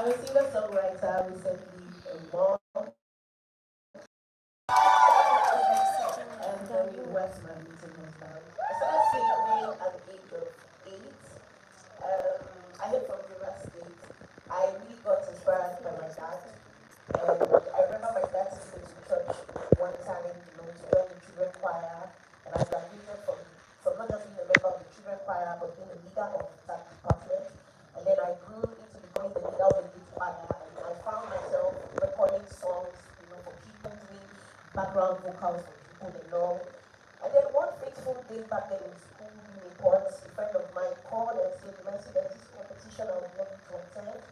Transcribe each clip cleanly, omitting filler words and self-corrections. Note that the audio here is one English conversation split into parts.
I'm a singer-songwriter, recently a mom, and very West my music husband. I started singing at the age of 8. I hail from River State. I really got inspired by my dad. And I remember my dad took me to church one time, to join the children choir. And I graduated from not just being a member of the children choir, but being a leader of that department. And then I grew into becoming the leader of the youth choir. And I found myself recording songs, for people, doing background vocals for people they know. And then one fateful day back then in school, in reports, a friend of mine called and said, "Mercy, there's this competition I would love you to attend."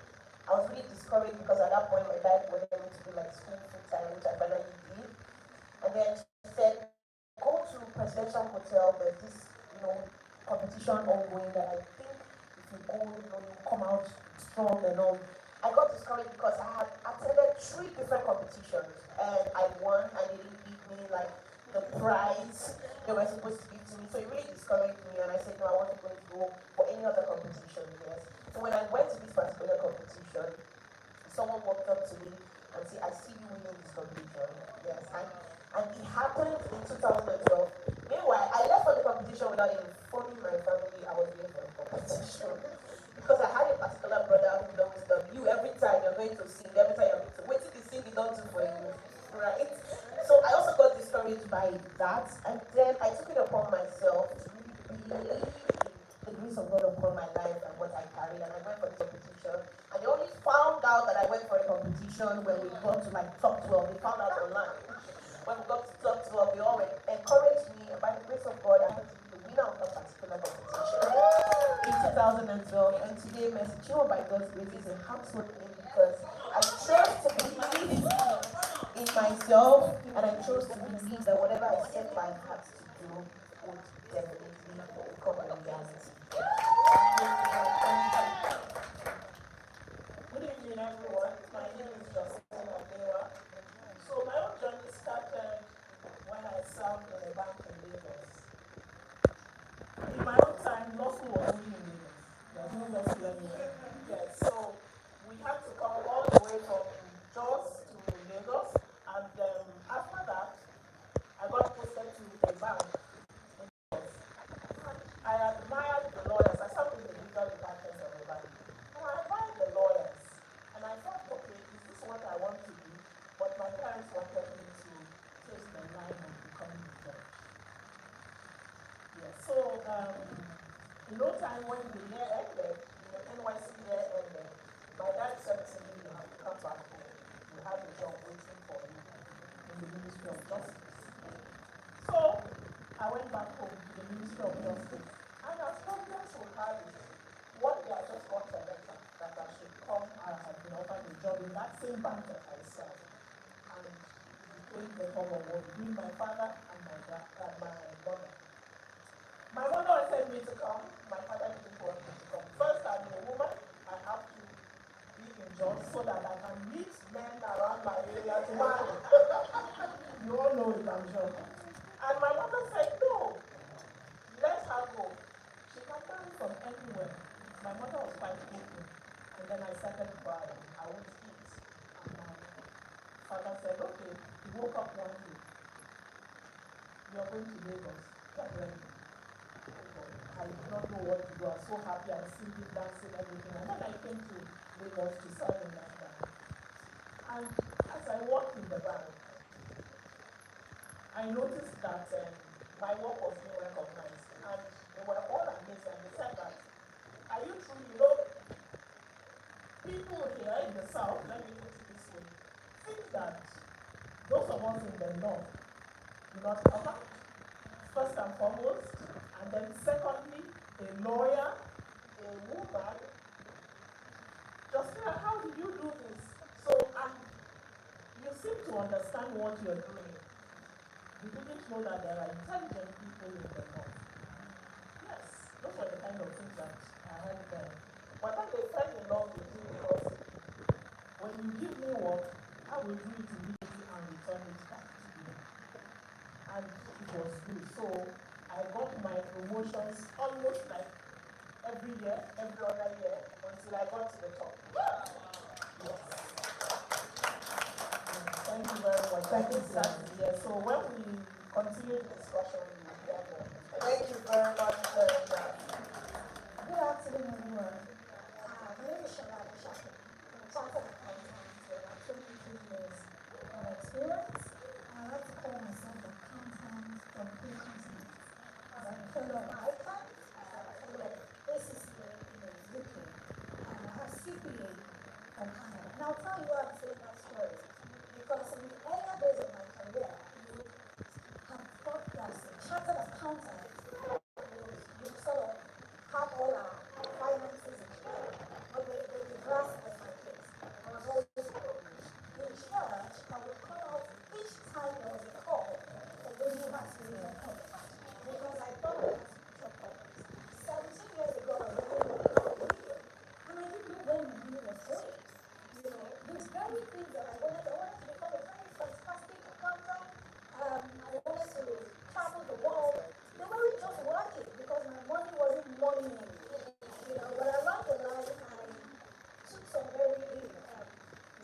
I was really discouraged because at that point my dad wanted me to do like school full time, which I finally did. And then she said, "Go to Presidential Hotel, there's this, competition ongoing that I think if you go, you come out strong and all." I got discouraged because I had attended 3 different competitions and I won and they didn't give me like the prize they were supposed to give to me. So it really discouraged me and I said, no, I wasn't going to go for any other competition, yes. So when I went to this particular competition, someone walked up to me and said, "I see you winning this competition." Yes, and it happened in 2012. Meanwhile, I left for the competition without informing my family I was going for the competition. Because I had a particular brother who belongs to you. Every time you're going to sing, every time you're going to wait till the sing, you don't do for you. Right? So I also got discouraged by that. And then I took it upon myself to really believe the grace of God upon my life and what I carried. And I went for the competition. And they only found out that I went for a competition when we got to like top 12. They found out online. When we got to top 12, they all encouraged me. And by the grace of God, I had to be the winner of that particular competition in 2012. And today, Mercy Chinwo by God's grace is a household name because I chose to believe in myself and I chose to believe that whatever I set my heart to do would definitely become a reality. Good evening, everyone. My name is Justin Adewa. So my own journey started when I served in a bank in Lagos. In my own time, law school was only in Lagos. There was no law school anywhere. Yes, so we had to come all the way from Jos to Lagos, and after that, I got posted to a bank in Lagos. I admired the lawyers. I served in the legal department of the bank, and I admired the lawyers. And I thought, okay, is this what I want to do? But my parents wanted me to take the line of becoming a judge. Yes, so in no time when the year ended, the NYC year ended, my dad said to me, "You have to come back home. You have a job waiting for you in the Ministry of Justice." So I went back home to the Ministry of Justice. And as problems will have it, one day I just got a letter that I should come and have been offered a job in that same bank that I served. And it became the form of what between my father and my mother. My mother wanted me to come, my father didn't want me to come. First, I'm a woman, I have to be in jobs so that I can meet men around my area to marry. You all know it, I'm sure. And my mother said, "No, let her go. She can marry from anywhere." My mother was quite open. And then I started crying. I won't eat. And my father said, "Okay." He woke up one day. "You're going to Lagos. Get ready." I did not know what to do. I was so happy. I was singing, dancing, everything. And then I came to Lagos to serve in that bank. And as I walked in the bank, I noticed that my work was being recognized. And they were all amazed and they said that, "Are you true? People here in the South, let me put it this way, think that those of us in the North do not come out, first and foremost, and then secondly, a lawyer, a woman. Justina, how did you do this?" So, and you seem to understand what you're doing. You didn't know that there are intelligent people in the North. Yes, those were the kind of things that I heard there. But then they fell in love with you because when you give me work, I will do it immediately and return it back to you. And it was good. So I got my promotions almost like every year, every other year, until I got to the top. I think that's yeah. So when we continue the discussion, we will hear more. Thank you very much for sharing that. Good afternoon, everyone. My name is Shala Shaki. I'm a chartered accountant with about 23 years of experience. I like to call myself an accountant from three continents. As I'm a fellow of ICANN, as I'm a fellow of ACCA in the UK, and I have CPA from Canada. And I'll tell you why I'm saying that story. Because in the earlier days of my career, you have thought that as a chartered accountant, you sort of have all our finances in check. But the reverse was my case. I was always in church. I would call out each time there was a call for those who had to leave home. Because I thought I had spiritual problems. 17 years ago, I was living with a video. And I didn't know when the video was going. You know, the very things that I wanted to become a very fantastic accountant. I wanted to travel the world. They weren't just working because my money wasn't money. You know, but along the line, I took some very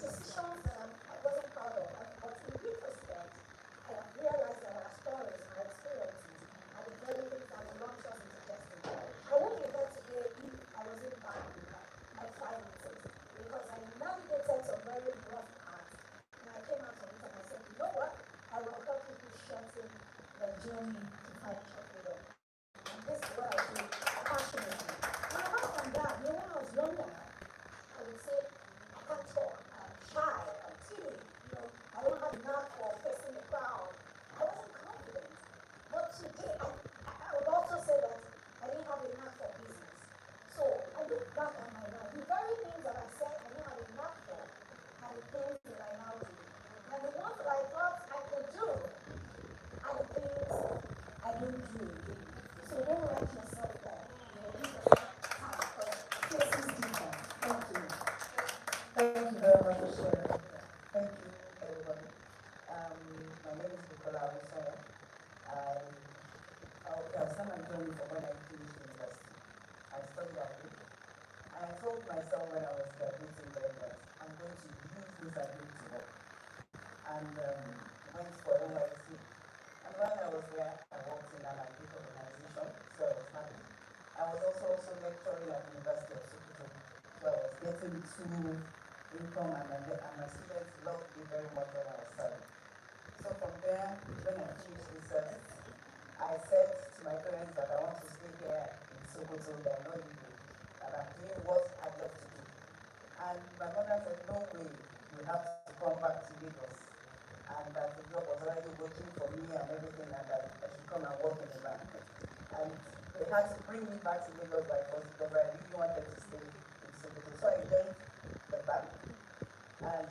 decisions that I wasn't proud of. But in retrospect, I have realized that our stories, our experiences, are the very things that will launch us into destiny. I won't be here today if I wasn't bad with my finances, because I navigated some very rough paths, and I came out of it and I said, you know what? I will help people shorten the journey to financial freedom. And this is what I do passionately. And apart from that, you know, when I was younger, I would say, I can't talk, I'm shy, I'm timid, you know, I don't have enough for facing the crowd. I wasn't confident. But today, I would also say that I didn't have enough for business. So I look back at my life. The very things that I said I didn't have enough for are the things that I now do. And the ones that I thought I could do are the things I don't do again. So don't write yourself down. You know, give yourself time because cases differ. Thank you. Thank you very much for sharing. Thank you, everybody. My name is Nicola Awusoya. I'll start my journey from when I finished university. I studied at it. I told myself when I was graduating there that I'm going to use this ability to work. And went for NYC. And while I was there, I worked in an IT organization, so I was happy. I was also lecturing at the University of Sokoto, so I was getting two income, and my students loved me very much when I was studying. So from there, when I finished research, I said to my parents that I want to stay here in Sokoto, that I'm not leaving, that I'm doing what I love to do. And my mother said, no way, you have to come back to Lagos. And that the job was already working for me and everything, and that I should come and work in the bank. And they had to bring me back to Lagos by force because I really wanted to stay in Sokoto. So I joined the bank. And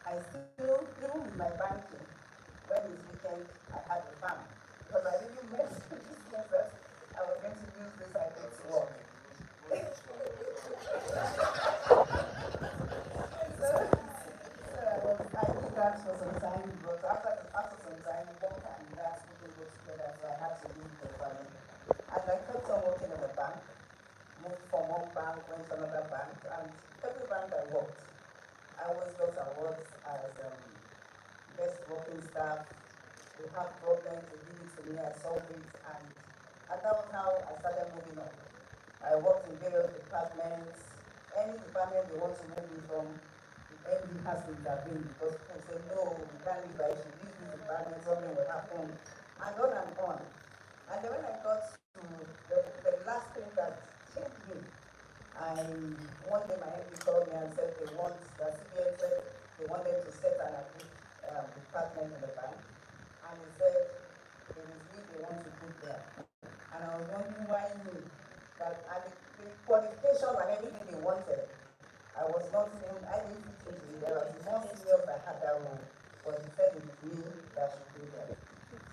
I still, even with my banking, when it's weekend, I had a farm. Because I really messed with this thing that I was going to use this idea to work. I did that for some time, but after some time, work and that didn't go together, so I had to leave the family. And I kept on working in the bank, moved from one bank, went to another bank, and every bank I worked, I always got awards as best working staff. They have problems, they give it to me, I solve it, and that was how I started moving on. I worked in various departments. Any department they want to move me from, the MD has to intervene because people say, no, we can't leave, I should leave this department, something will happen, and on and on. And then when I got to the last thing that changed me, one day my MD called me and said they want, the CBN said they wanted to set an department in the bank, and he said it is me they want to put there. And I was wondering why me, that and the qualification and everything they wanted, I was not even, I didn't fit into it. There was more seniors that had that role, but he said it's me that should be there.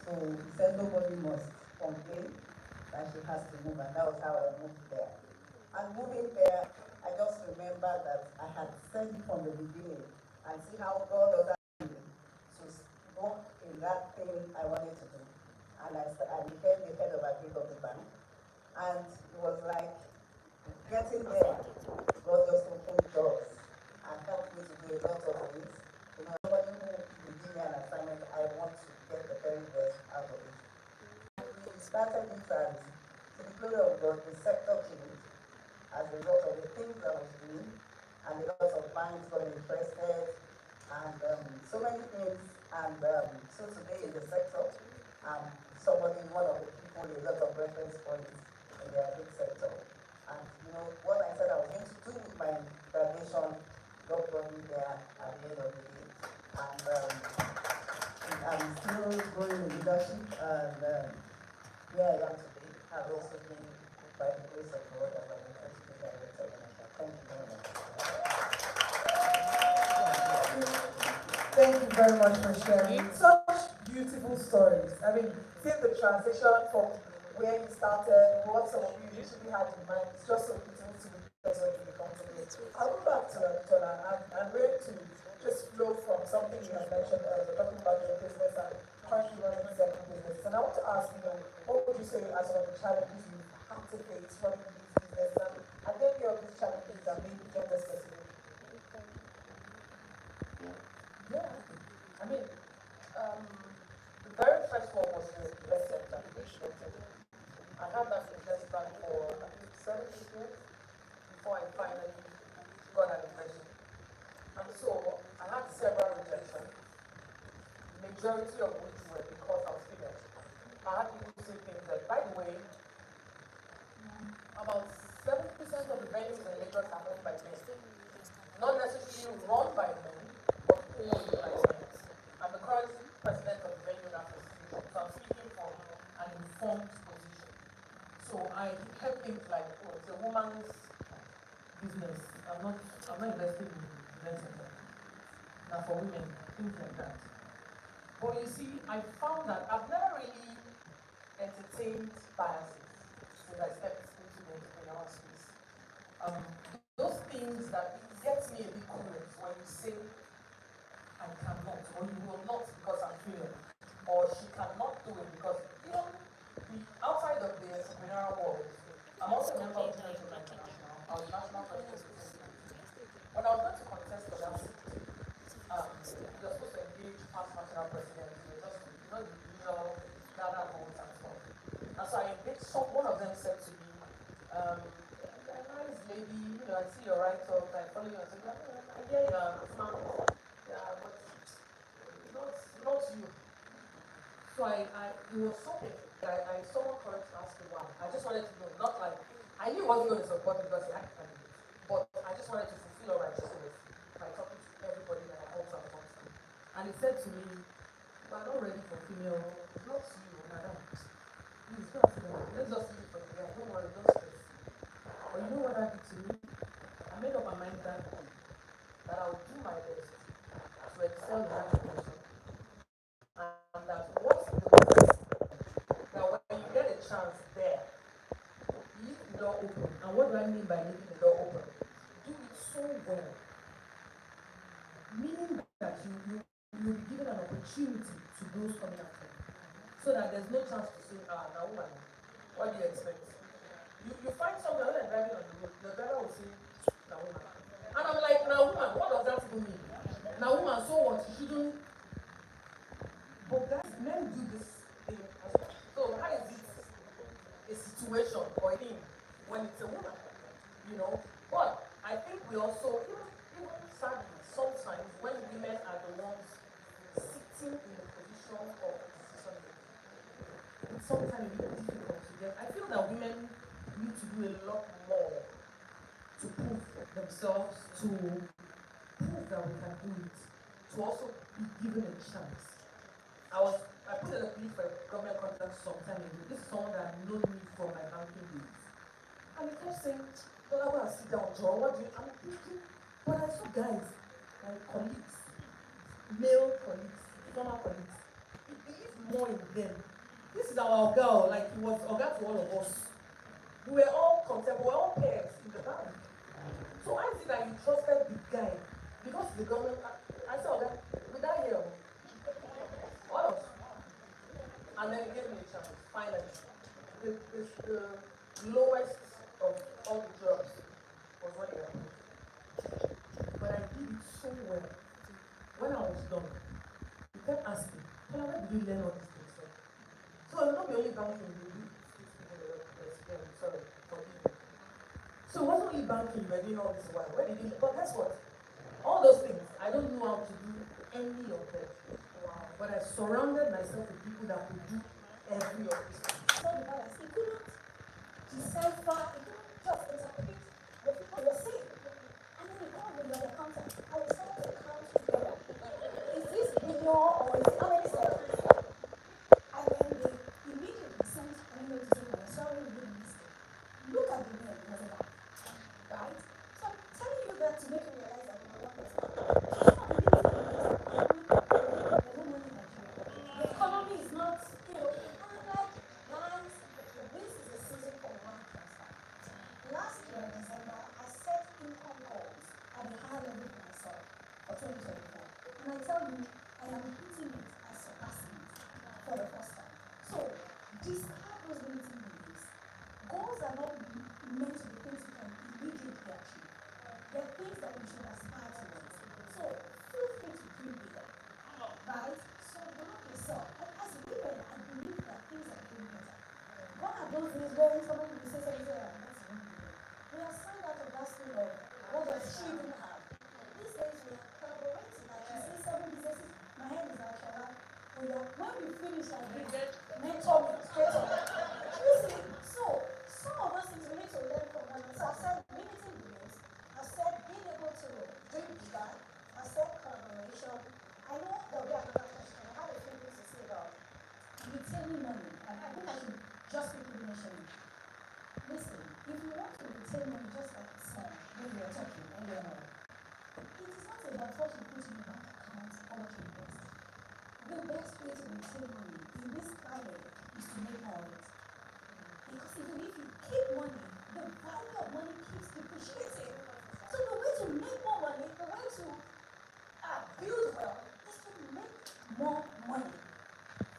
So he said nobody must complain that she has to move, and that was how I moved there. And moving there, I just remember that I had said it from the beginning and see how God ordered me to work in that thing I wanted to do. And I became the head of the bank. And it was like getting there, God just opened doors and helped me to do a lot of things. You know, somebody who and a lot of banks got interested, and so many things. And so today in the sector, somebody, one of the people, a lot of reference points in the agri sector. And what I said I was going to do with my graduation, God brought me there at the end of the day. And I'm still growing in leadership, and where I am today has also been by the grace of God as an executive director. Thank you very much. Thank you very much for sharing such beautiful stories. I mean, seeing the transition from where you started, what some of you usually had in mind, it's just so beautiful to witness what you become today. I'll go back to Tola. I'm ready to just flow from something you have mentioned earlier, talking about your business and currently running several businesses. And I want to ask you, what would you say are some of the challenges you have to face running these businesses? And then your these challenges that maybe gender specific. Yeah, I mean, the very first one was the best sector. I had that business plan for I think 7 years before I finally got an investment. And so I had several rejections, majority of which were because I was female. I had people say things like, by the way, about 70% of the venues in Lagos are owned by men. Not necessarily run by men, but owned by men. I'm the current president of the venue association, so I'm speaking from an informed position. So I heard things like, oh, it's a woman's business. I'm not investing in event center. Now for women, things like that. But you see, I found that I've never really entertained biases since I stepped into the entrepreneurial space. Those things that it gets me a bit curious when you say I cannot, or you will not because I'm female, or she cannot do it because outside of the entrepreneurial world, I'm also a member of the International. I was national president. When I was going to contest for that seat, you're supposed to engage past national presidents, just the usual gather votes and stuff. And so I engaged one of them said to me, nice lady, I see your write-up, I follow you on Instagram. Yeah, smart. Yeah, but not you. So it was something that I someone called to ask me why. I just wanted to know, not like I knew what he was going to support because he had candidate, but I just wanted to fulfill our righteousness by talking to everybody that I also talked to. And he said to me, we're not ready for female, not you, madam. Please don't let's just leave it for the guy. Don't worry, don't stress. But you know what that did to me? I made up my mind that I would do my best to excel in that position. And that what's the best, that when you get a chance there, leave the door open. And what do I mean by leaving the door open? Do it so well. Meaning that you'll be given an opportunity to those coming after you. So that there's no chance to say, now woman, what do you expect? You find something other than driving on the road, the driver will say, now woman. And I'm like, now woman, what does that even mean? Now woman, so what? You shouldn't. But guys, men do this thing as well. So how is it a situation or a thing when it's a woman? But I think we also, even sadly, sometimes when women are the ones sitting in the position of decision making, it's sometimes a bit difficult to get. I feel that women need to do a lot more to prove themselves, to prove that we can do it, to also be given a chance. I put in a plea for a government contract some time ago. This is someone that known me from my banking days. And he kept saying, well, I want to sit down, Joe. What do you? I'm thinking, but I saw guys, my colleagues, male colleagues, former colleagues, he believed more in them. This is our girl, like he was Oga to all of us. We were all contemporary, we were all pairs in the bank. So I see that you trusted the guy because the government. I saw that with that here, all of us. And then he gave me a chance, finally. The lowest of all the jobs was when he was. But I did it so well. When I was done, he kept asking, where did you learn all these things from? So I'm not the only banking you do. Sorry, forgive me. So it wasn't banking, you were doing all this while. Where did you? But guess what? All those things, I don't know how to do any of them. Wow. But I surrounded myself with people that could do every of this. So the balance, he couldn't decipher, he couldn't just interpret what people were saying. And then he called me like a contact. I was trying to count together. Is this billion or is it how many steps? And then they immediately sent an email to say, "We're sorry, we did a mistake. Look at the mail, it was a lie." Right? So I'm telling you that to make you realize that you're one person. So some of the things that you do, there's no money in Nigeria. The economy is not, and I'm like, guys, this is a season for one transfer. Last year, December, I set income goals at a high level for myself for 2024. And I tell you, I am hitting it and surpassing it for the first time. So, discard those limiting beliefs. Goals are not meant to be things you can immediately achieve. They're things that you should aspire towards. So, feel free to dream bigger. Right? Surround yourself. And as women, I believe that things are getting better. One of those days where someone will say something like, "That's really good." We are signed out of that state of what does she even have? These days we are collaborating. Like you see seven businesses, my head is like Shala. When we finish like this, mentor me straight up. You see, so some of those things we need to learn from one another. So I've said limiting beliefs, I've said being able to dream bigger, I've said collaboration. I know there'll be another question. I have a few things to say about retaining money. And I think I should just quickly mention it. Listen, if you want to retain money just like the song when we are talking earlier on, it is not about what you put in your bank account or what you invest. The best way to retain money in this climate is to make more of it. Because even if you keep money, the value of money keeps depreciating. So the way to make more money, the way to build wealth is to make more money.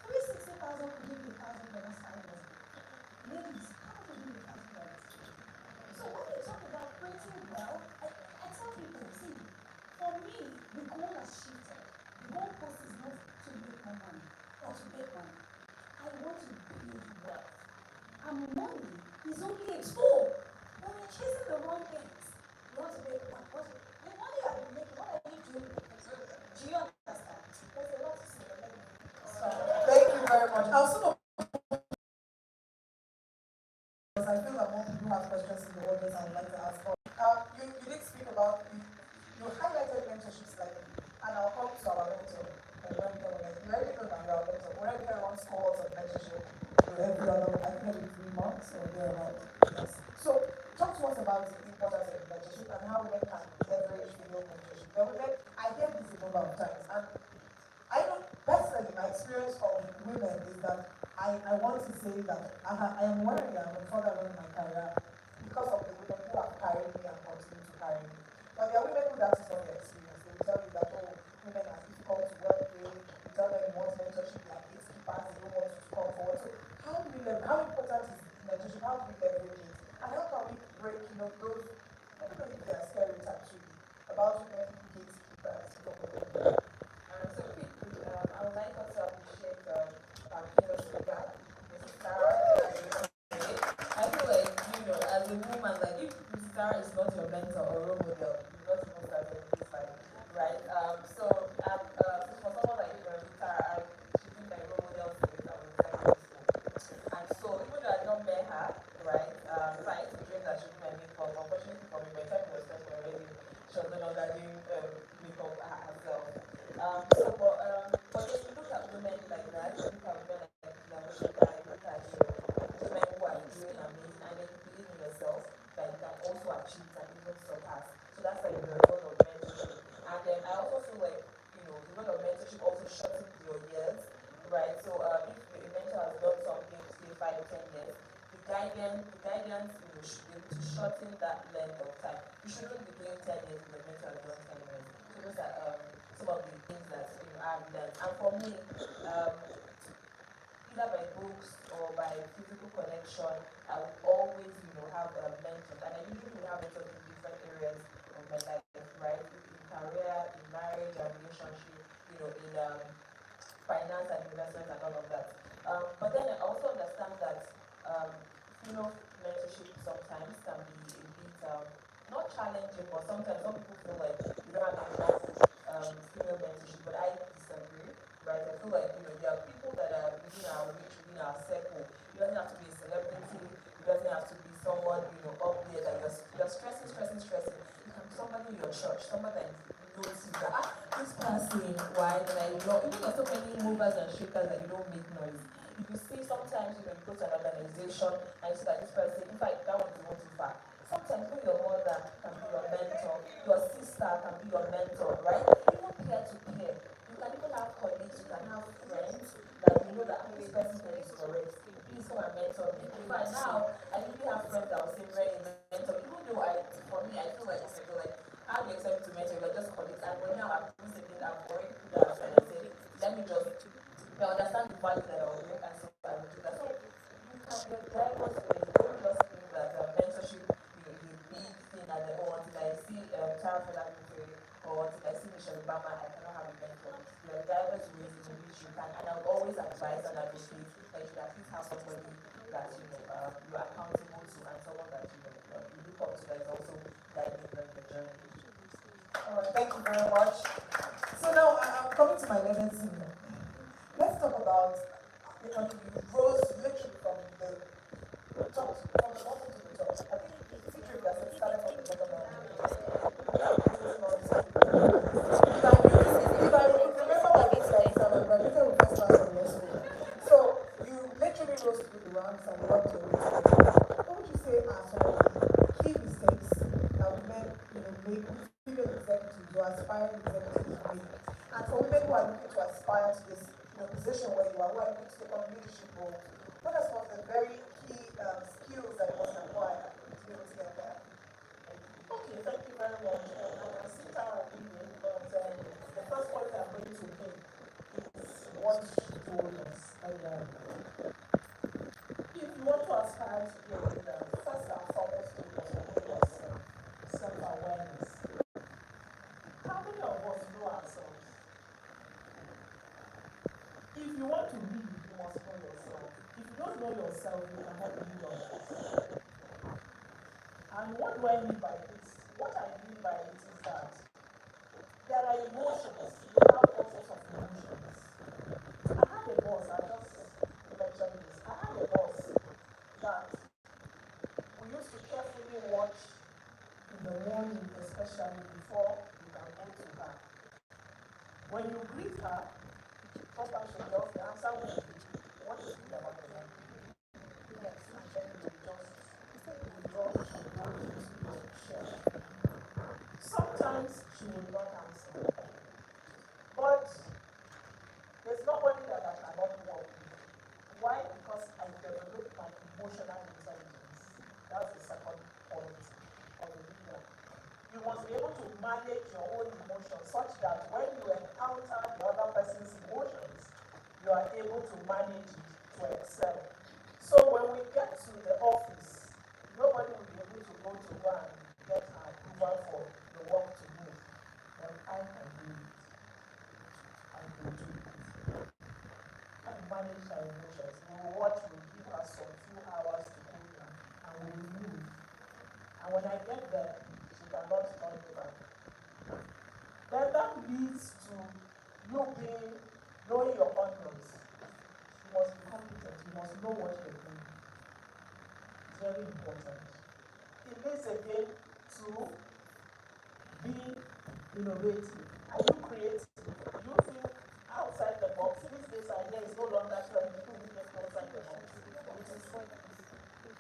360,000 could give you $1,000 5 years. Ladies, how much would give you $1,000? So when you talk about creating wealth, I tell people, see, for me, the goal has shifted. The goal post is not to make more money or to make money. I want to build wealth. And money is only a tool. When you're chasing the wrong things, you want to make money. The money I've been making, what are you doing with it? Do you understand? There's a lot to say. Thank you very much. I'll sort of I feel that more people have questions in the audience I would like to ask. You did speak about, you highlighted mentorship slightly, and I'll come to our mentor. You already know that our mentor. We already runs cohorts of mentorship every other, I think every 3 months or thereabouts. Yes. So, talk to us about the importance of mentorship and how women can leverage female mentorship. The women, I hear this a number of times, and I know personally my experience of women is that I want to say that I am worried I'm further along in my career because of the women who have carried me and continue to carry me. But there are women who that is not their experience. They will tell you that, oh, women are difficult to work with. You tell them you want mentorship, they are gatekeepers, they don't want you to come forward. So how important is mentorship? How do we leverage it? And how can we break, those, I don't know if they are stereotypes really, about women gatekeepers. So quickly, I would like us to appreciate our keynote speaker, Mrs. Sarah. I feel like, as a woman, like if Mrs. Sarah is not your mentor or role model, you're not supposed to have this life, right? So for someone like Sarah, she's been my role model since I was in secondary school. And so even though I don't met her, right, so I used to dream that she would do my makeup. Unfortunately for me, by the time it was time for my wedding, she was no longer doing makeup herself. But then you look at women like that, you look at women like Yamashita, you look at women who are doing amazing, and then you believe in yourself that you can also achieve and even surpass. So that's like the role of mentorship. And then I also feel like, the role of mentorship also shortens your years, right? So if a mentor has done something, say 5 or 10 years, the guidance, should be able to shorten that length of time. You shouldn't be doing 10 years with a mentor has done 10 years. So those are some of the things that I've learned. And for me, either by books or by physical connection, I will always, have mentors. And I usually have mentors in different areas of my life, right? In career, in marriage and relationship, in finance and investment and all of that. But then I also understand that mentorship sometimes can be a bit your church, someone that notices that this person, why, like, even there's so many movers and shakers that you don't make noise. If you see sometimes, you go to an organization and you see that this person, in fact, that one is not too far. Sometimes even your mother can be your mentor, your sister can be your mentor, right? Even peer to peer. You can even have colleagues, you can have friends that you know that this person is correct. Please come and mentor me. In fact, now I really have friends that will say, very mentor. Even though for me, I feel like, how do you expect to mentor? You're just colleagues. And but now I've already put that aside and say, let me just understand the value that I will bring and so I will do that. So you can get diverse ways. Don't just think that mentorship is a big thing at the until I see Child Fela or until I see Michelle Obama, I cannot have a mentor. There are diverse ways in which you can, and I will always advise and advocate that you at least have somebody that you are accountable to and someone that you look up to that is also guiding you in the journey. All right, thank you very much. So now I'm coming to my legacy. Let's talk about you rose literally from the top, from the bottom to the top. I think it's a dream that started from the bottom now. If I remember my best like I graduated with first class from law school. So you literally rose through the ranks and worked your way to the top. What would you say are some of the key mistakes that women make, female executives or aspiring executives make? And for women who are looking to aspire to this position where you are, who are looking to take on leadership roles, what are some of the very key skills that you must acquire to be able to get there? Okay, thank you very much. I can sit down and evening, but the first point I'm going to make is what she told us. And if you want to aspire to be a leader, first and foremost, you must know yourself. Self-awareness. How many of us know ourselves? If you want to lead, you must know yourself. If you don't know yourself, you cannot lead others. And what do I mean by this? What I mean by it is that there are emotions. We have all sorts of emotions. I had a boss, I just mentioned this. I had a boss that we used to carefully watch in the morning, especially before you can go to her. When you greet her, first time she just answer with what is it about the man? Yes, and then you just withdraw to go into your chair. Sometimes she will not answer. But there's nobody that I cannot work with. Why? Because I developed my emotional intelligence. That's the second point of the leader. You must be able to manage your own emotions such that when you encounter the other person's emotions, you are able to manage it to excel. So when we get to the office, nobody will be able to go to one and get her approval for the work to move. But I can do it. I will do it. And manage her emotions. What will give her some few hours to cool down and we will move. And when I get there, she cannot turn me back. Then that leads to you knowing your onions. You must be competent. You must know what you're doing. It's very important. It leads again to be innovative. Are you creative? Do you think outside the box? These days idea is no longer trying to think outside the box.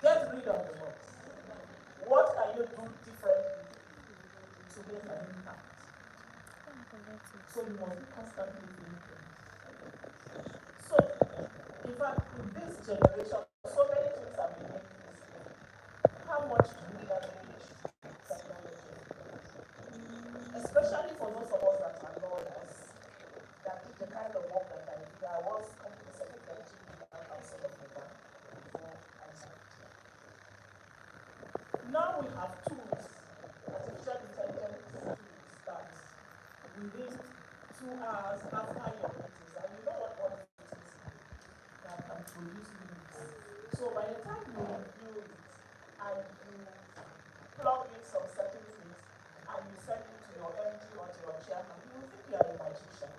Get rid of the box. What can you do differently to make an impact? So you must be constantly thinking. So, in fact, in this generation, so many things have been making this. How much do you leverage technology? Especially for those of us that are lawyers, that is the kind of work that I do. I was company secretary to the council of the bank before I started. Now we have tools, artificial intelligence tools that within 2 hours after your meetings, and you know what all it is that can produce minutes. So by the time you review it and you plug in some certain things and you send it to your MD or to your chairman, you will think you are a magician.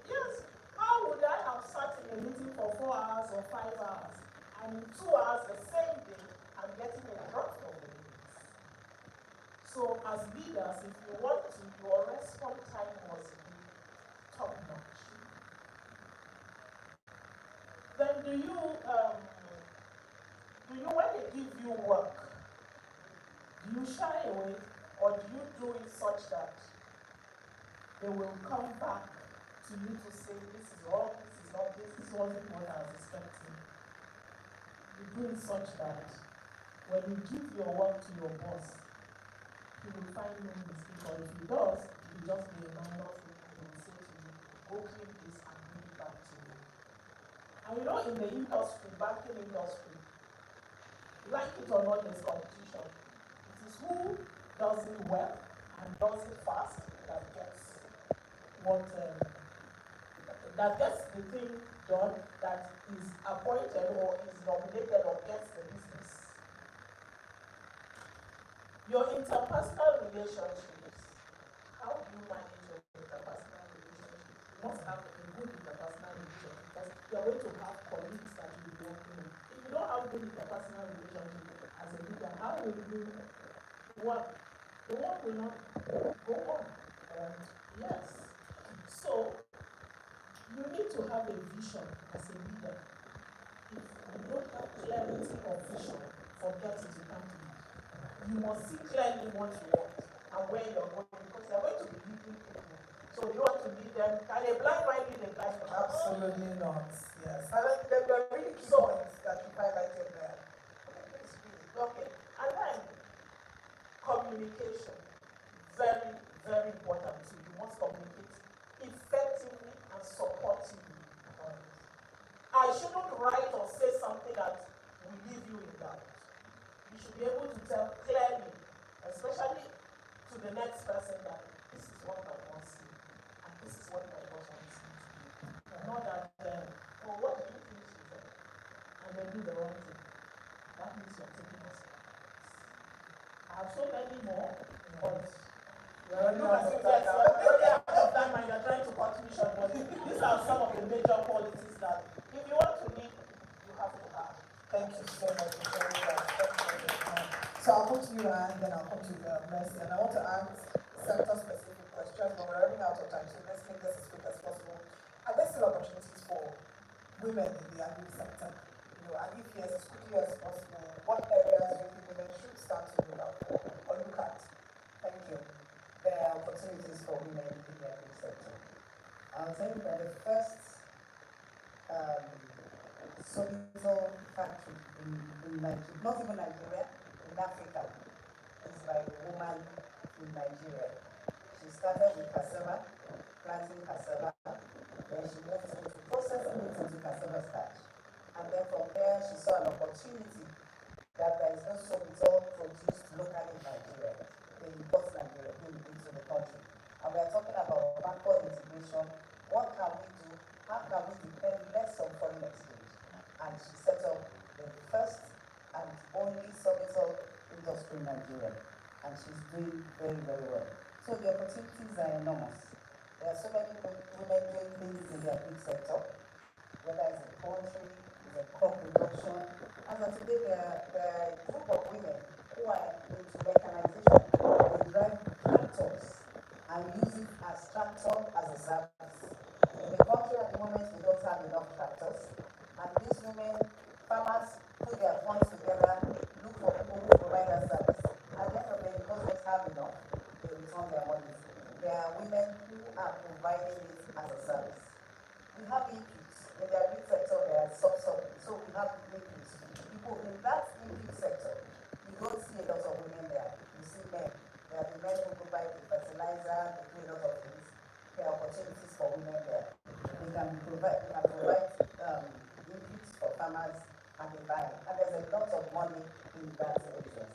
Yes, how would I have sat in a meeting for 4 hours or 5 hours and in 2 hours the same day I'm getting a draft of the minutes? So as leaders, if you want to, your response time must be top notch. Then do you when they give you work, do you shy away or do you do it such that they will come back to you to say this is wrong, this is not this wasn't what I was expecting? You do it such that when you give your work to your boss, he will find no mistake, or if he does, it will just be a minor thing. He will say to you, go clean this and bring it back to you. And you know, in the industry, banking industry, like it or not, there's competition. It is who does it well and does it fast that gets what that gets the thing done, that is appointed or is nominated or gets the business. Your interpersonal relationships. How do you manage your interpersonal relationships? You must have a good interpersonal relationship because you're going to have colleagues that you'll be working with. If you don't have good interpersonal relationship as a leader, how will you work? The work will not go on. And yes. So you need to have a vision as a leader. If you don't have clarity of vision, forget it, you can't lead. You must see clearly what you want and where you're going, because you're going to be leading people. So you want to lead them. Can a blind man lead a blind man? Absolutely not. Yes. And there are really key points that you highlighted there. Okay. And then communication. Very, very important too. You must communicate effectively and supportively. I shouldn't write or say something that will leave you in doubt. You should be able to tell clearly, especially to the next person, that this is what my boss said and this is what my boss wants me to do. And not that, oh, what do you think she said? And then do the wrong thing. That means you're taking us backwards. I have so many more, but look as if yes, you're out of time and you're trying to cut me short, but these are some of the major qualities that if you want to lead, you have to have. Thank you so much for sharing that. So I'll come to you and then I'll come to Mercy. And I want to ask sector-specific questions, but we're running out of time, so let's make this as quick as possible. Are there still opportunities for women in the agri sector? And if yes, as quickly as possible, what areas do you think women should start to look out for or look at? Thank you. There are opportunities for women in the agri sector. I'll tell you that the first soluble factory in Nigeria, not even Nigeria, in Africa, is by a woman in Nigeria. She started with cassava, planting cassava, then she moved into processing it into cassava starch. And then from there, she saw an opportunity that there is no sorbitol produced locally in Nigeria. They import Nigeria into the country. And we are talking about backward integration. What can we do? How can we depend less on foreign exchange? And she set up the first and only sorbitol industry in Nigeria. And she's doing very, very well. So the opportunities are enormous. There are so many women doing things in the agri sector, whether it's in poultry, it's in crop production. As of today, there are a group of women who are into mechanization. They drive tractors and use it as tractor as a service. In the country at the moment, we don't have enough tractors. And these women, farmers, put their funds together, look for people who provide that service. At the end of the day, because they have enough, they return their money. There are women who are providing it as a service. We have inputs. In the agri sector, there are subsidies. So we have inputs. People in that input sector, you don't see a lot of women there. You see men. There are the men who provide the fertilizer, they do a lot of things. There are opportunities for women there. They can provide inputs for farmers and they buy. And there's a lot of money in that business.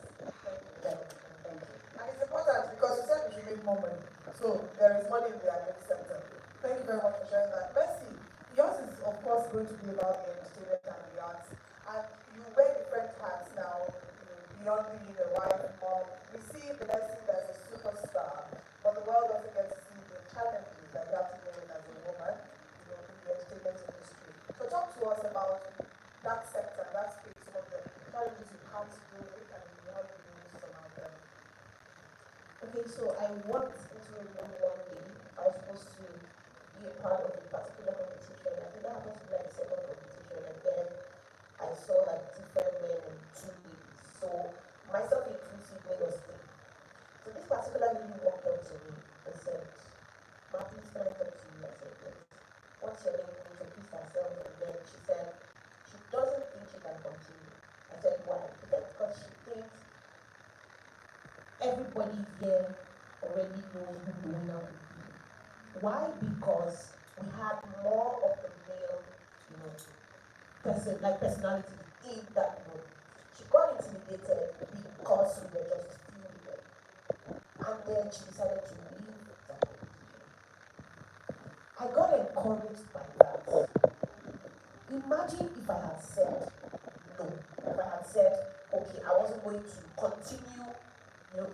Thank you. And it's important because you said we should make more money. So there is money in the agri sector. Thank you very much for sharing that. Mercy, yours is of course going to be about the entertainment and the arts. And you wear different hats now, beyond being a wife, mom. We see the Mercy as a superstar, but the world doesn't get to see the challenges that you have to deal with as a woman, in the entertainment industry. So talk to us about that sector, that space, some of the challenges you have to deal with, and how you deal with some of them. Okay, so I walked into a room one day. I was supposed to be a part of a particular competition. I think that happened to be like the second competition, and then I saw like different men and two ladies. So myself inclusive made us three. So this particular lady walked up to me and said, "Ma, please can I talk to you?" I said, "Yes." "What's your name?" She introduced herself, and then she said she doesn't think she can continue. I said, "Why?" She said, "Because she thinks everybody here already knows who the winner will be." Why? Because we had more of the male, personality in that room. She got intimidated because we were just few women. And then she decided to leave that competition. I got encouraged by that. Imagine if I had said no. If I had said, okay, I wasn't going to continue,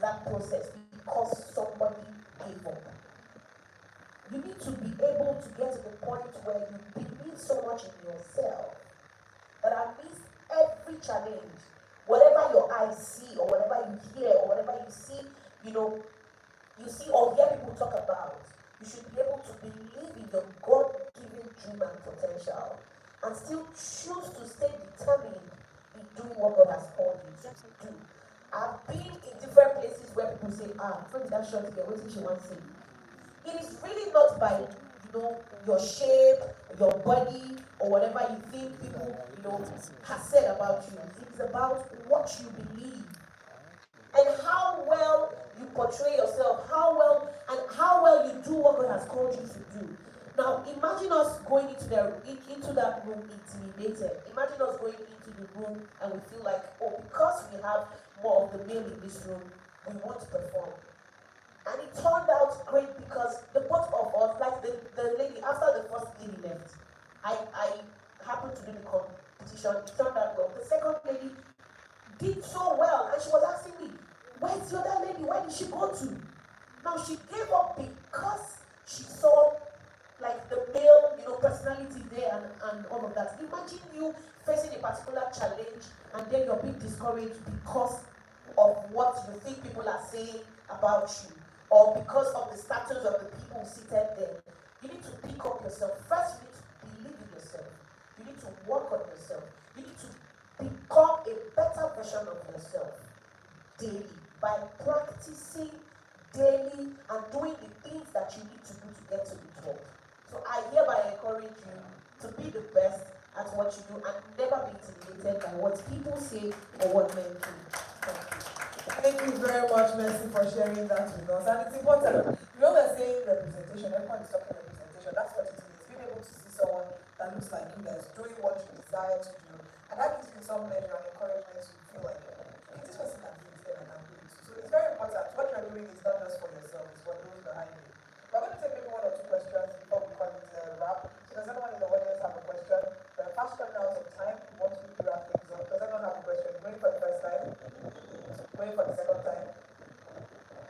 that process because somebody gave up. You need to be able to get to the point where you believe so much in yourself that at least every challenge, whatever your eyes see or whatever you hear or whatever you see, you see or hear people talk about, you should be able to believe in your God-given dream and potential and still choose to stay determined in doing what God has called you to do. I've been in different places where people say, maybe that short girl, what did she want to say? It is really not by, your shape, your body, or whatever you think people, have said about you. It is about what you believe and how well you portray yourself, how well you do what God has called you to do. Now, imagine us going into that room intimidated. Imagine us going into the room and we feel like, because we have more of the male in this room, we want to perform. And it turned out great because the both of us, like the lady, after the first lady left, I happened to do the competition. It turned out well. The second lady did so well, and she was asking me, "Where's the other lady? Where did she go to?" Now she gave up because she saw like the male, personality there and all of that. Imagine you facing a particular challenge and then you're being discouraged because of what you think people are saying about you, or because of the status of the people seated there. You need to pick up yourself. First, you need to believe in yourself. You need to work on yourself. You need to become a better version of yourself daily by practicing daily and doing the things that you need to do to get to the top. So I hereby encourage you to be the best at what you do and never be intimidated by what people say or what men do. Thank you very much, Mercy, for sharing that with us. And it's important. They're saying representation. Everyone is talking representation. That's what it means. Being able to see someone that looks like you, that's doing what you desire to do. And that gives you some measure and encouragement to feel like, okay, this person can do it, then I can do it. So it's very important. What you're doing is not just for yourself, it's for those behind you. We're going to take maybe one or two questions before we call it a wrap. So does anyone in the audience have a question? We're fast running out of time. We want to wrap things up. Does anyone have a question? Going for the first time? Going for the second time?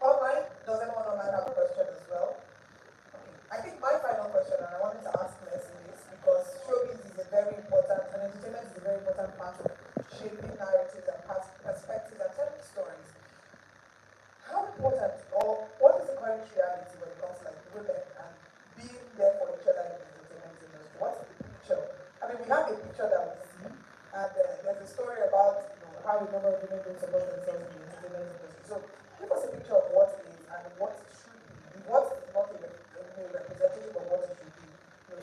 Online? Does anyone online have a question as well? Okay. I think my final question, and I wanted to ask Mercy this, because showbiz is a very important, and entertainment is a very important part of shaping narratives and perspectives and telling stories. How important, or what is the current reality when it comes to like women and being there for each other in the entertainment industry? What's the picture? I mean, we have a picture that we see, and there's a story about how a number of women don't support themselves in the entertainment industry. So give us a picture of what it is and what it should be. What is not a representative of what it should be.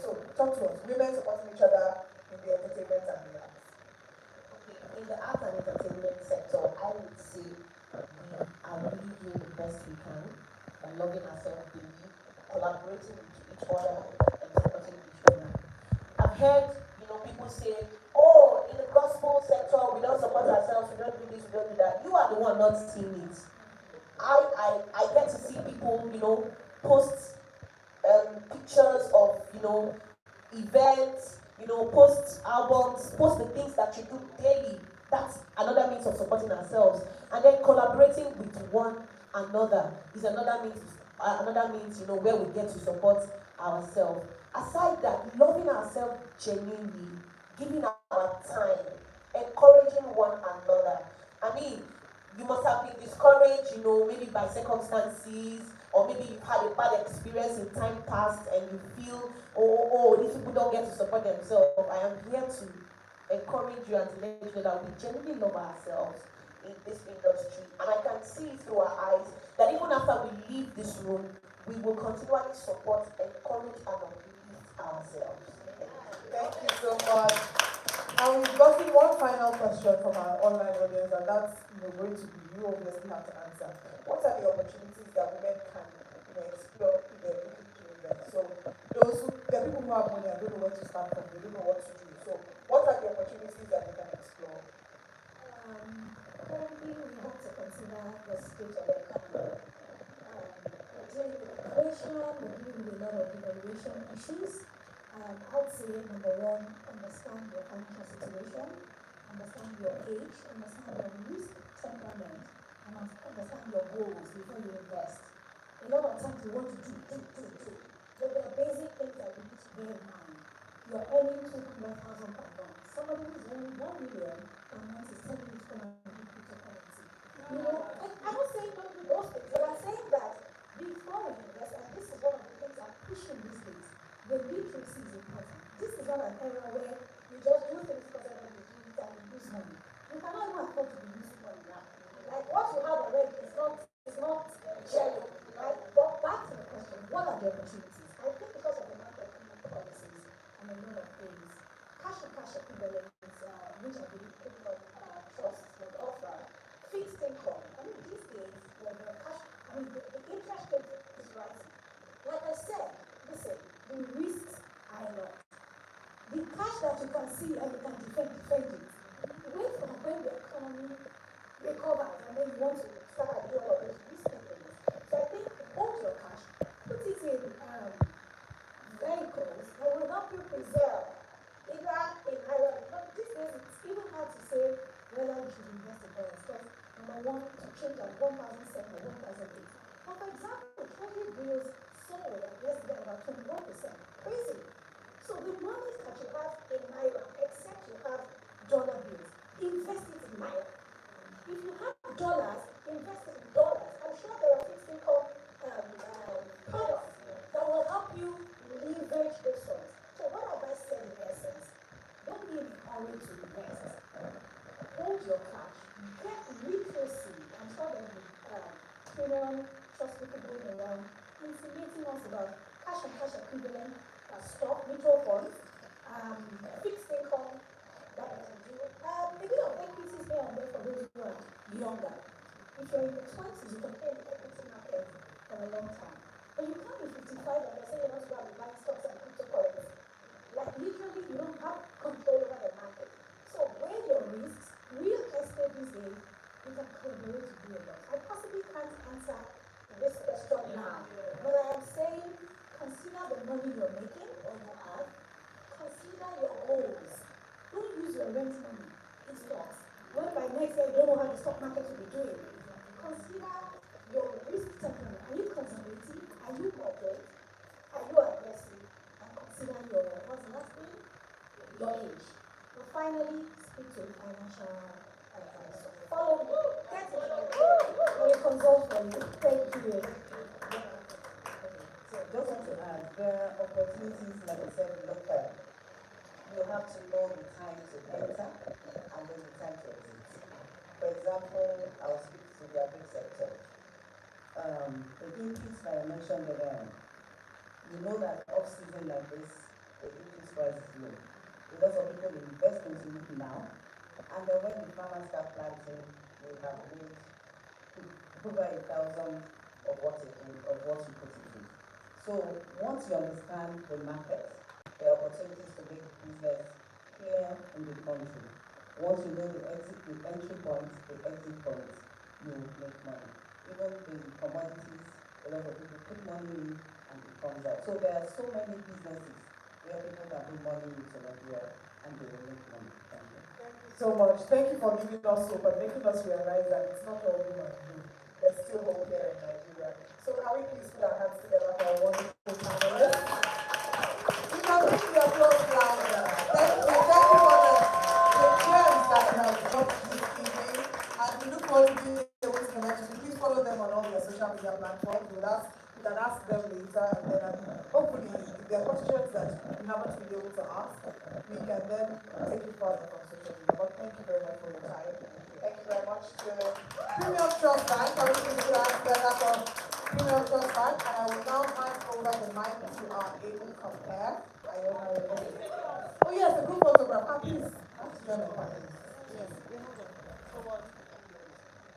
So talk to us. Women supporting each other in the entertainment and the arts. Okay, in the art and entertainment sector, I would say we are really doing the best we can by loving ourselves daily, collaborating with each other, and supporting each other. I've heard, people say, "Oh, in the gospel sector, we don't support ourselves, we don't do this, we don't do that." You are the one not seeing it. I get to see people, post pictures of, events, post albums, post the things that you do daily. That's another means of supporting ourselves. And then collaborating with one another is another means, where we get to support ourselves. Aside that, loving ourselves genuinely, giving our time, encouraging one another. I mean, you must have been discouraged, maybe by circumstances, or maybe you've had a bad experience in time past and you feel, these people don't get to support themselves. I am here to encourage you and to let you know that we genuinely love ourselves in this industry. And I can see through our eyes that even after we leave this room, we will continually support, encourage, and uplift ourselves. Thank you so much. And we've gotten one final question from our online audience, and that's going to be you obviously have to answer. What are the opportunities that women can explore if they're looking to invest? So the people who have money and don't know where to start from, they don't know what to do. So what are the opportunities that they can explore? Currently, we have to consider the state of the economy. We're dealing with inflation, we're dealing with a lot of devaluation issues. I would say, number one, understand your financial situation, understand your age, understand your risk temperament, and understand your goals before you invest. A lot of times we want to do. But there are basic things that we need to bear in mind. You're earning 200,000 per month. Somebody who's earning 1 million per month is telling you to come and do cryptocurrency. I'm not saying don't do those things, but I'm saying that before you invest, and this is one of the things I'm pushing these days, the literacy is important. This is not an era where you just do things because everybody do it and you lose money. You cannot even afford to be losing money now. Like what you have already is not jelly, right? But back to the question, what are the opportunities? I think because of the macroeconomic policies and a lot of things, cash equivalents, which I believe crypto trusts would offer, fixed income. I mean, these days, the interest rate is rising. Like I said, listen, the risks are a lot. The cash that you can see and you can defend it. Wait for when the economy recovers and then you want to start doing all of those risky things. So I think hold your cash, put it in vehicles that will help you preserve. Either in Ireland, but these days it's even hard to say whether you should invest in dollars. Because number one, to change at 1,007 or 1,008. But for example, Treasury bills sold yesterday about 21%. Crazy. So the money that you have in Naira, except you have dollar bills, invest it in Naira. If you have dollars, invest it in dollars. I'm sure there are fixed income products that will help you leverage those funds. So what have I said in essence? Don't be in a hurry to invest. Hold your cash. Get literacy. I'm sure there will be PremiumTrust people going around intimating us about cash and cash equivalent, stock, mutual funds, fixed income that you can do. A bit of equities here and there for those who are younger. If you're in the 20s, you can play in the equity market for a long time. But you can't be 55 and they say you're not going to be buying stocks and cryptocurrency. Like literally, you don't have control over the market. So weigh your risks. Real estate these days, you can collaborate to do a lot. I possibly can't answer this question now, but I am saying consider the money you're making or you have. Consider your goals. Don't use your rent money in stocks. When by next year you don't know how the stock market will be doing. Consider your risk temperament. Are you conservative? Are you moderate? Are you aggressive? And consider your, what's the last thing? Your age. But finally, speak to a financial advisor. Follow me. Get it right. I will consult for you. Thank you. So just want to add, there are opportunities, like I said, local. You have to know the time to enter and then the time to exit. For example, I'll speak to the agri sector. The inputs that I mentioned earlier, you know that off-season like this, the input price is low. A lot of people invest into it now, and then when the farmers start planting, they have made over 1,000 of what you put into. So once you understand the market, there are opportunities to make business clear in the country. Once you know the entry points, the exit points, you will make money. Even the commodities, a lot of people put money in and it comes out. So there are so many businesses where people can put money into Nigeria and they will make money. Thank you. Thank you so much. Thank you for giving us hope and making us realize that it's not all doom and gloom. There's still hope here in Nigeria. So can we please put our hands together for our wonderful panelists? You can make the applause louder. Thank you for the gems that you have dropped this evening, and we look forward to ask them later, and then hopefully, if there are questions that you haven't been able to ask, we can then take it further from social media. But thank you very much for your time. Thank you very much to Premium Trust Bank. I wish you could ask better for Premium Trust Bank, and I will now hand over the mic to our able compare. Oh yes, a group photograph. Please.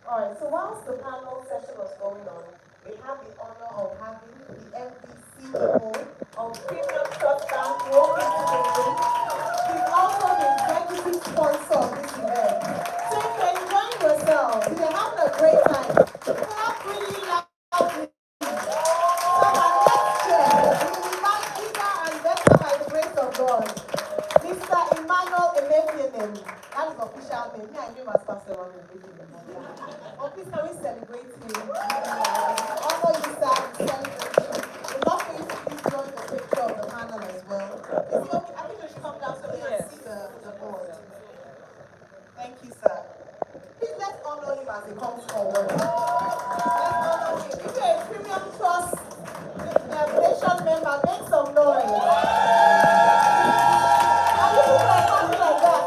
All right, so whilst the panel session was going on, we had the honor of having the MD CEO of Premium Trust Bank walk into the room. He's also the executive sponsor of this event. So if you're enjoying yourself, if you're having a great time, clap really loudly. So our next chair, we will invite bigger and better by the grace of God, Mr. Emmanuel Emefiene. That is official name. Me, I knew as Pastor Emefiene. Oh, please can we celebrate him? Also, you sir, celebrate him. We'd love for you to please join the picture of the panel as well. Is it okay? I think we should come down so we can see the board. Thank you, sir. Please let's honor him as he comes forward. Let's honor him. If you're a Premium Trust Nation member, make some noise. And you people are talking like that.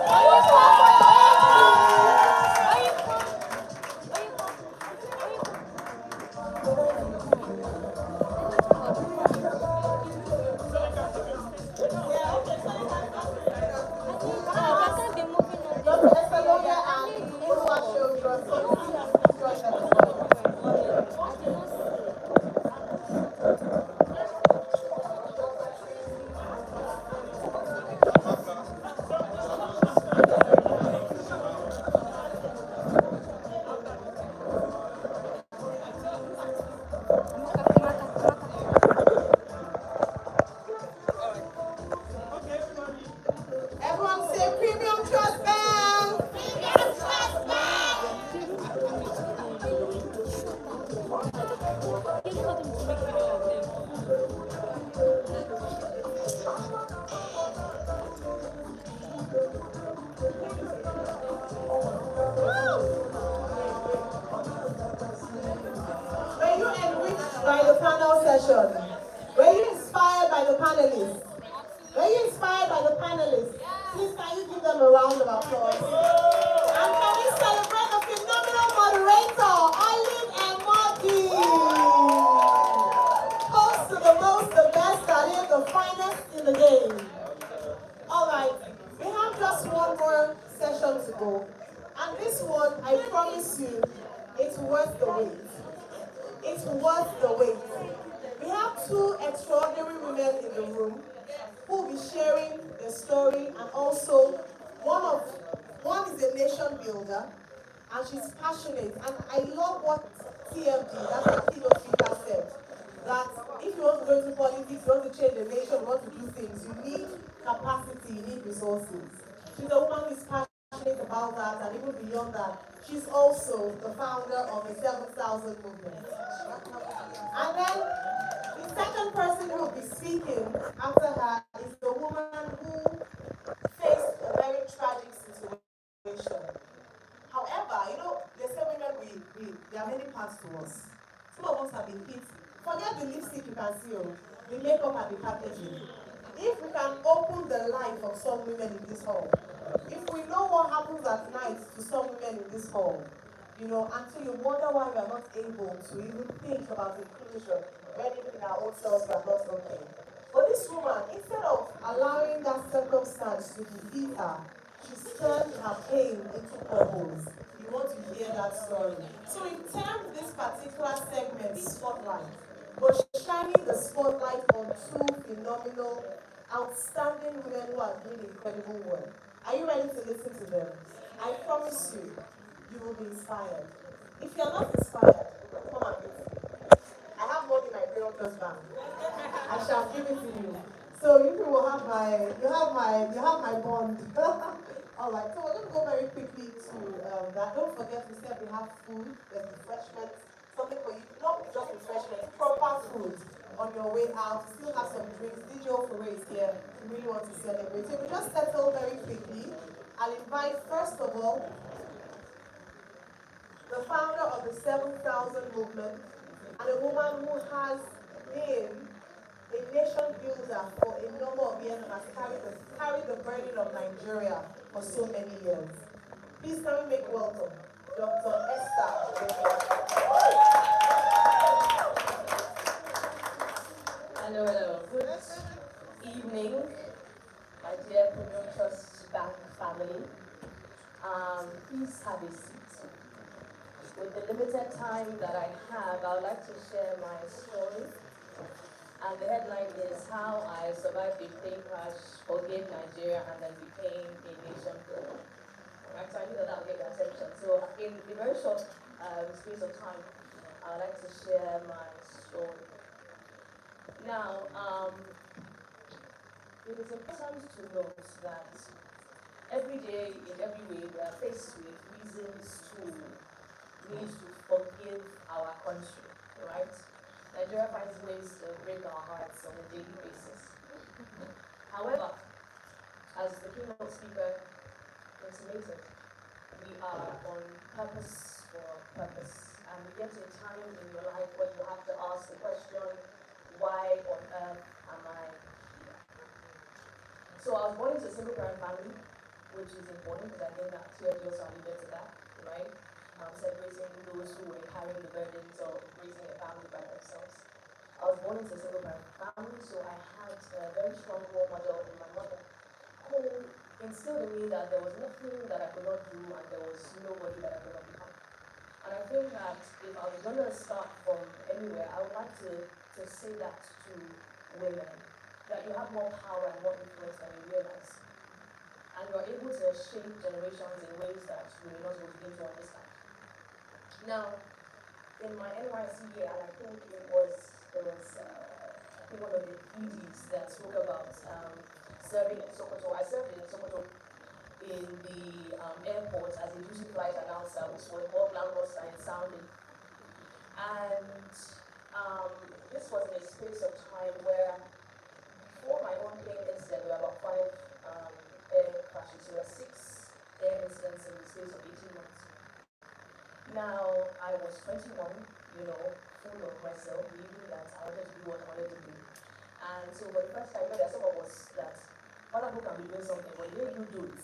Everyone say Premium Trust Bank! Premium Trust Bank! Were you enriched by the panel session? Were you inspired by the panelists? Were you inspired by the panelists? Please can you give them a round of applause? And can we celebrate the phenomenal moderator, Eileen and Marty? Host to the most, the best, that is the finest in the game. All right, we have just one more session to go. And this one, I promise you, it's worth the wait. It's worth the wait. We have two extraordinary women in the room who will be sharing their story, and also one is a nation builder, and she's passionate. And I love what TFG, that's what keynote speaker said, that if you want to go into politics, you want to change the nation, you want to do things, you need capacity, you need resources. She's a woman who is passionate about that, and even beyond that, she's also the founder of the 7,000 movement. And then the second person who will be speaking after her is the woman who faced a very tragic situation. However, they say women, there are many parts to us. Some of us have been hit. Forget the lipstick you can see, the makeup and the packaging. If we can open the life of some women in this hall, if we know what happens at night to some women in this hall, until you wonder why we are not able to even think about inclusion when even in our own selves we are not okay. But this woman, instead of allowing that circumstance to defeat her, she's turned her pain into purpose. You want to hear that story. So we termed this particular segment Spotlight, but shining the spotlight on two phenomenal, outstanding women who are doing incredible work. Are you ready to listen to them? I promise you, you will be inspired. If you're not inspired, come and meet me. I have money in my Premium Trust Bank. I shall give it to you. So you will have my bond. All right. So we're going to go very quickly to that. Don't forget, we said we have food. There's refreshments. Something for you, not just refreshments, proper food on your way out. You still have some drinks. DJ Ofure is here. We really want to celebrate. So we just settle very quickly. I'll invite first of all the founder of the 7,000 movement, and a woman who has been a nation builder for a number of years and has carried the burden of Nigeria for so many years. Please can we make welcome Dr. Esther. Hello, hello. Good evening, my dear PremiumTrust Bank family. Please have a seat. With the limited time that I have, I would like to share my story. And the headline is How I Survived a Plane Crash, Forgave Nigeria, and then became a nation builder. Right, so I knew that would get your attention. So in a very short space of time, I would like to share my story. Now, it is important to note that every day, in every way, we are faced with reasons to need to forgive our country, right? Nigeria finds ways to break our hearts on a daily basis. However, as the keynote speaker intimated, we are on purpose for purpose. And we get to a time in your life where you have to ask the question, why on earth am I here? So I was born into a single parent family, which is important because I think that theory also alluded to that, right? Celebrating those who were carrying the burdens of raising a family by themselves. I was born into a single parent family, so I had a very strong role model in my mother, who instilled in me that there was nothing that I could not do and there was nobody that I could not become. And I think that if I was going to start from anywhere, I would like to say that to women, that you have more power and more influence than you realize. And you're able to shape generations in ways that you may not begin to understand. Now, in my NYC year, and I think there was I think one of the PDs that spoke about serving in Sokoto. I served in Sokoto in the airport as a duty flight announcer, which was called Landlord Sign Sounding. And this was in a space of time where, before my own plane incident, there were about 5 air crashes. There were 6 air incidents in the space of 18 months. Now, I was 21, full of myself, believing that I wanted to do what I wanted to do. And so for the first time, there are some of us that other people can be doing something, but they didn't do it.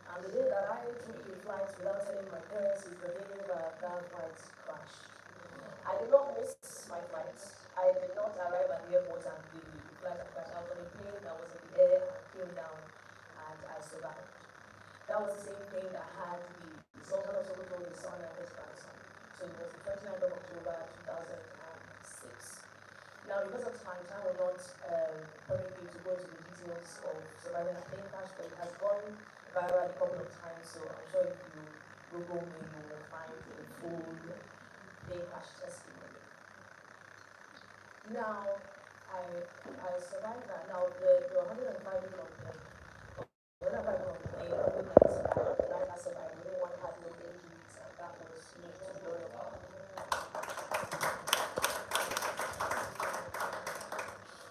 And the day that I took a flight without telling my parents is the day that flight crashed. I did not miss my flight. I did not arrive at the airport and the flight had crashed. I was on a plane that was in the air, came down, and I survived. That was the same thing that had the Sultan of Sokoto, his son, and his grandson. So it was the 29th of October 2006. Now, because of time will not permit me to go into the details of surviving a plane crash, but it has gone viral a couple of times, so I'm sure if you Google me, you will find a full plane crash testimony. Now, I survived that. Now, the 105 people on plane, when I got on the plane, only 9 survived. The 9 I survived, only 1 had no injuries, and that was me to learn about.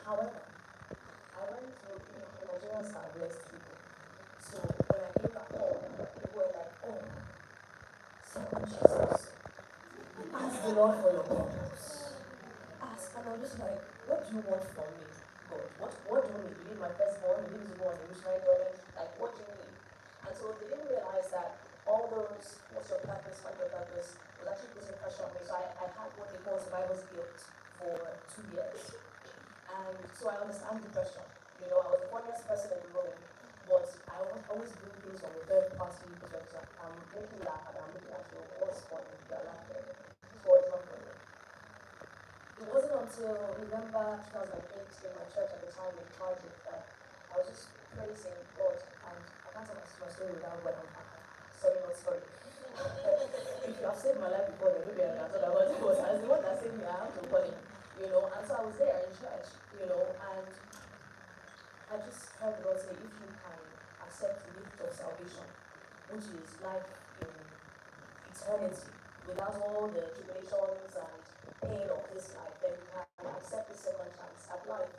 However, I went to Nigerians are blessed people. So when I came back home, people were like, oh, someone Jesus. Ask the Lord for your problems. Ask. And I'm just like, what do you want from me, God? What do you need? You need my firstborn, you need to go on a missionary journey. Like, what do you need? And so they didn't realize that all those, what's your purpose, find your purpose, was actually putting pressure on me. So I had what they call survivor's guilt for 2 years. And so I understand depression. I was the funniest person in the room, but I always bring things from a third party perspective. I'm looking back and I'm looking at what's funny, you're laughing. So it's not funny. It wasn't until November 2008 in my church at the time in Cardiff that I was just praising God, and I can't tell my story without God. Sorry, not sorry. If you have saved my life before, then maybe I can talk about it. But as the one that saved me, I have to call him. And so I was there in church, and I just heard God say, if you can accept the gift of salvation, which is life in eternity, without all the tribulations and pain of this life, then you can accept the second chance at life.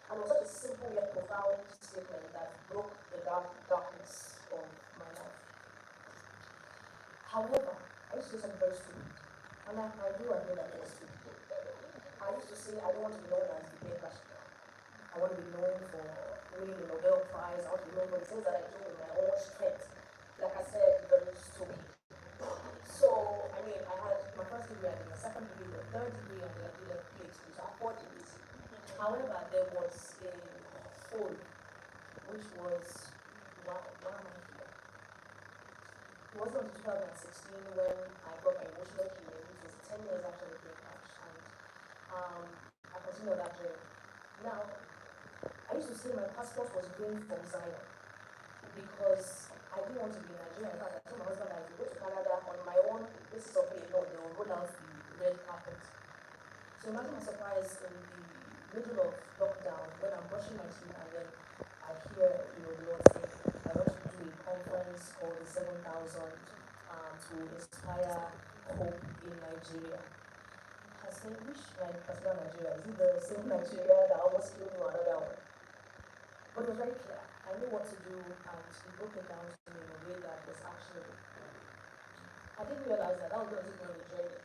And it was such a simple yet profound statement that broke the darkness of my life. However, I used to do something very stupid. And I do admit that it was stupid. I used to say I don't want to be known as the big Rashida. I want to be known for winning the Nobel Prize. I want to be known for the things that I do with my own strength. Like I said, very stupid. So, I mean, I had my first degree, I did my second degree, the third degree, and then I did a PhD, so I have 4 degrees. However, there was a hole, which was, why am I here? It wasn't until 2016 when I got my emotional healing, which was 10 years after the plane crash, and I continued that journey. Now, I used to say my passport was green from Zion because I didn't want to be in Nigeria. In fact, I told my husband that if you go to Canada on my own, this is something you know, they will roll out the red carpet. So imagine my surprise in the middle of lockdown when I'm brushing my teeth and then I hear, the Lord say, I want to do a conference called the 7,000 to inspire hope in Nigeria. I said, which particular Nigeria? Is it the same Nigeria that almost killed me or another one? But it was very clear. I knew what to do and he broke it down to me in a way that was actionable. I didn't realize that was going to take me on a journey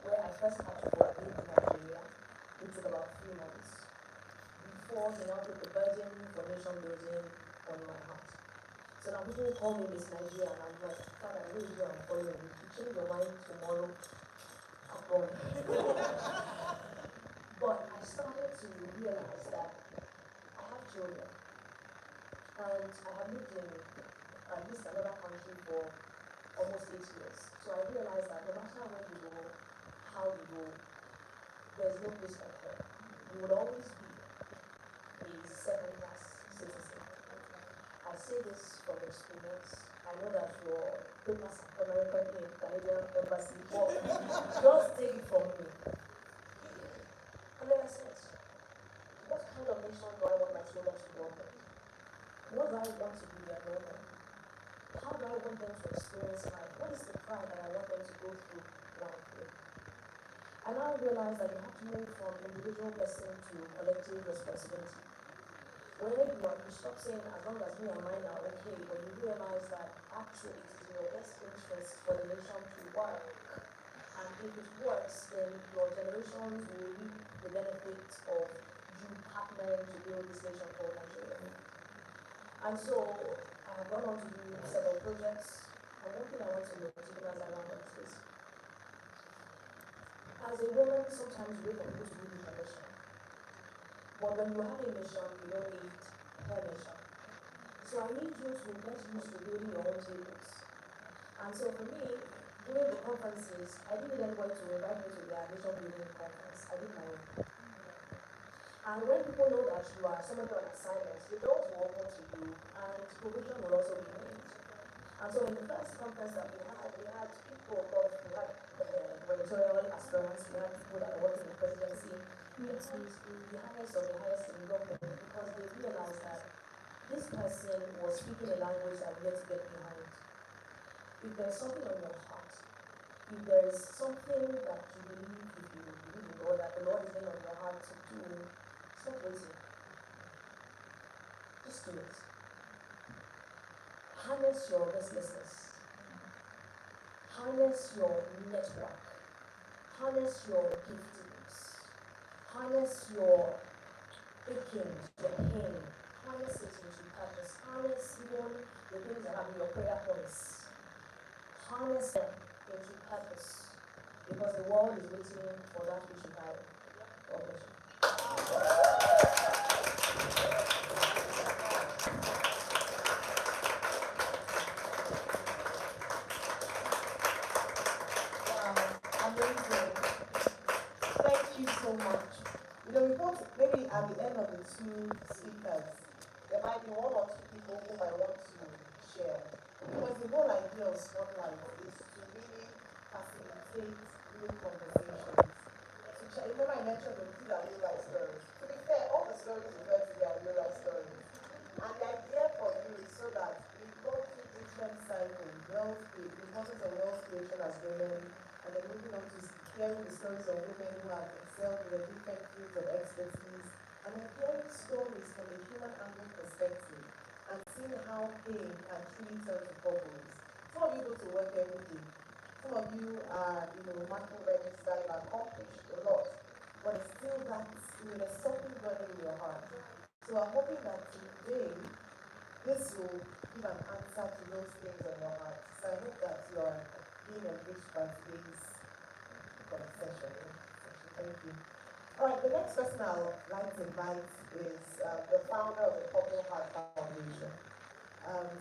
where I first had to go in Nigeria. It took about 3 months before he now put the burden for nation building on my heart. So now people call me Miss Nigeria and I'm like, Father, I really do I'm following you. If you change your mind tomorrow, I'm gone. But I started to realize that I have children and I have lived in at least another country for almost 8 years. So I realized that no matter where you go, how you go, there's no place like home. You will always be a second-class citizen. I say this from experience. I know that your papers are American in Canadian embassy, but just take it from me. And then I said, what kind of nation do I want my children to grow up in? What do I want to be their role model? How do I want them to experience life? What is the pride that I want them to go through life with? I now realize that you have to move from individual blessing to collective responsibility. Where you stop saying, as long as me and mine are okay, but you realize that actually it is in your best interest for the nation to work. And if it works, then your generations will reap the benefit of you partnering to build this nation called Nigeria. And so I have gone on to do several projects. And one thing I want to note, even as I round up, is as a woman, sometimes you wait for people to give you permission. But when you have a mission, you don't need permission. So I need you to get used to building your own tables. And so for me, during the conferences, I didn't need anybody to invite me to their nation building conference. I did my own. And when people know that you are somebody on assignment, the doors will open to you and provision will also be made. And so in the first conference that we had people, of course, we had gubernatorial aspirants, we had people that are working in the presidency, we had the highest of the highest in government because they realized that this person was speaking a language that we had to get behind. If there's something on your heart, if there is something that you believe, if you believe in God, that the Lord is laying on your heart to do, stop waiting. Just do it. Harness your restlessness. Harness your network. Harness your giftings. Harness your aching, your pain. Harness it into purpose. Harness even the things that have your prayer points. Harness them into purpose. Because the world is waiting for that which you have. God bless you. Amazing. Thank you so much. Maybe at the end of the 2 speakers, there might be 1 or 2 people who might want to share. Because the whole idea of Spotlight is to really facilitate real conversations. Remember I mentioned that these are real life stories. To be fair, all the stories refer to their real life stories. And the idea for you is so that we go through different cycles, the importance of wealth creation as women, and then moving on to hearing the stories of women who have excelled in the different fields of expertise, and then hearing stories from a human angle perspective, and seeing how pain can truly turn to purpose. Some of you go to work every day. Some of you are, macro registered and accomplished a lot. but it's still that, there's something burning in your heart. So I'm hoping that today, this will give an answer to those things on your heart. So I hope that you are being enriched by today's session. Thank you. All right, the next person I'll like to invite is the founder of the Purple Heart Foundation.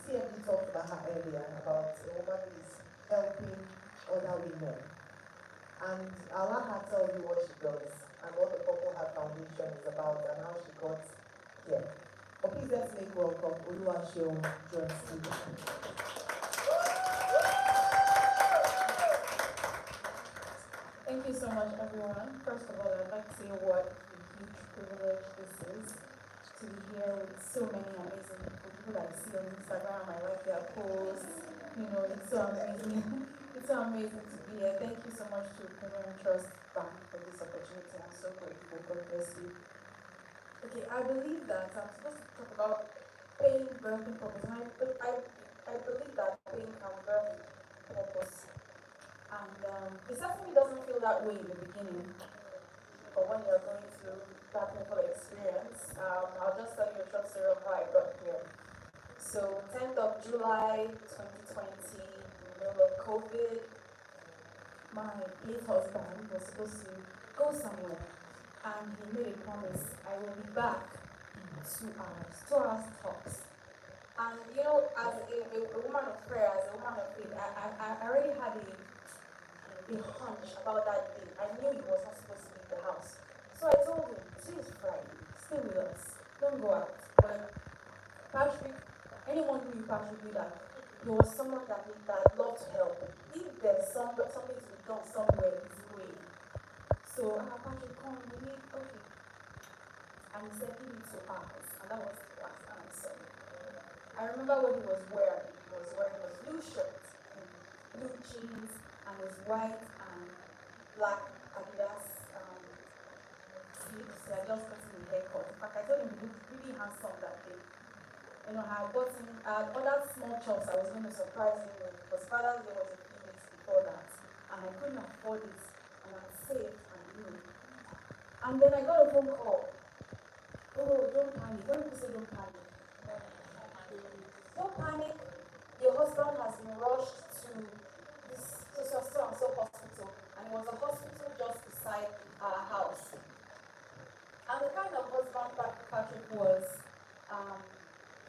TMD talked about her earlier, about a woman who is helping other women. And I'll let her tell you what she does and what the Purple Heart Foundation is about and how she got here. But please let's make welcome Oluwaseun Johnson. Thank you so much, everyone. First of all, I'd like to say what a huge privilege this is to be here with so many amazing people that I see on Instagram. I like their posts. It's so amazing. It's so amazing to be here. Thank you so much to PremiumTrust Bank for this opportunity. I'm so grateful. God bless you. Okay, I believe that I'm supposed to talk about pain birthing purpose. And I believe that pain can birth purpose. And it certainly doesn't feel that way in the beginning, but when you're going through that painful experience, I'll just tell you a short story of how I got here. So, 10th of July 2020, in the middle of COVID, my late husband was supposed to go somewhere, and he made a promise, I will be back in 2 hours tops. And as a woman of prayer, as a woman of faith, I already had a hunch about that day. I knew he was not supposed to leave the house. So I told him, today is Friday, stay with us, don't go out. But Patrick, anyone who knew Patrick knew that he was someone that loved to help. If there's something to be done somewhere, he's going. So Patrick, come, we need, okay. And he said, give me 2 hours. And that was the last answer. I remember what he was wearing. He was wearing a blue shirt, blue jeans, and his white and black Adidas sleeves. He had just gotten a haircut. In fact, I told him he looked really handsome that day. I had gotten other small chops I was going to surprise him with because Father's Day was a few weeks before that, and I couldn't afford it, and I saved and knew. And then I got a phone call. Oh, don't panic. When people say don't panic, don't panic. Your husband has been rushed to so hospital, and it was a hospital just beside our house. And the kind of husband Patrick was,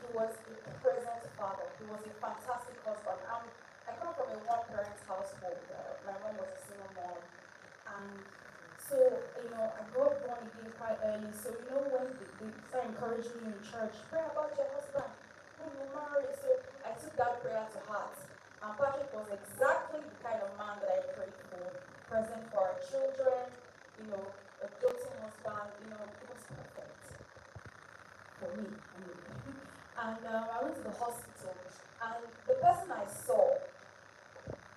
he was a present father. He was a fantastic husband. I come from a one-parent household. My mom was a single mom, and so I got born again quite early. So when they start encouraging you in church, pray about your husband when you marry. So I took that prayer to heart. And Patrick was exactly the kind of man that I prayed for, present for our children, a doting husband, it was perfect for me. And I went to the hospital, and the person I saw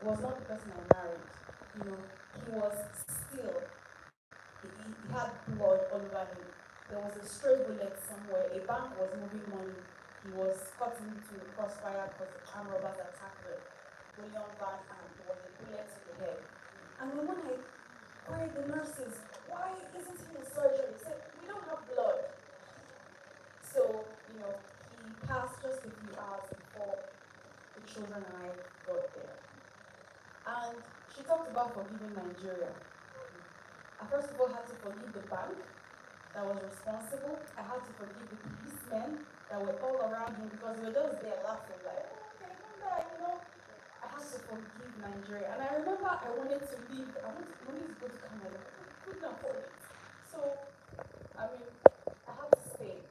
was not the person I married. He was still, he had blood all over him. There was a stray bullet somewhere. A bank was moving money. He was cut into the crossfire because the armed robbers attacked the bullion van, and there was a bullet in the head. And then when I queried the nurses, why isn't he in surgery? They said, we don't have blood. So, he passed just a few hours before the children and I got there. And she talked about forgiving Nigeria. I first of all had to forgive the bank that was responsible. I had to forgive the policemen that were all around him because they were just there laughing like, oh, okay, come back, I had to forgive Nigeria. And I remember I wanted to leave. I wanted to go to Canada. I couldn't afford it. So, I had to stay.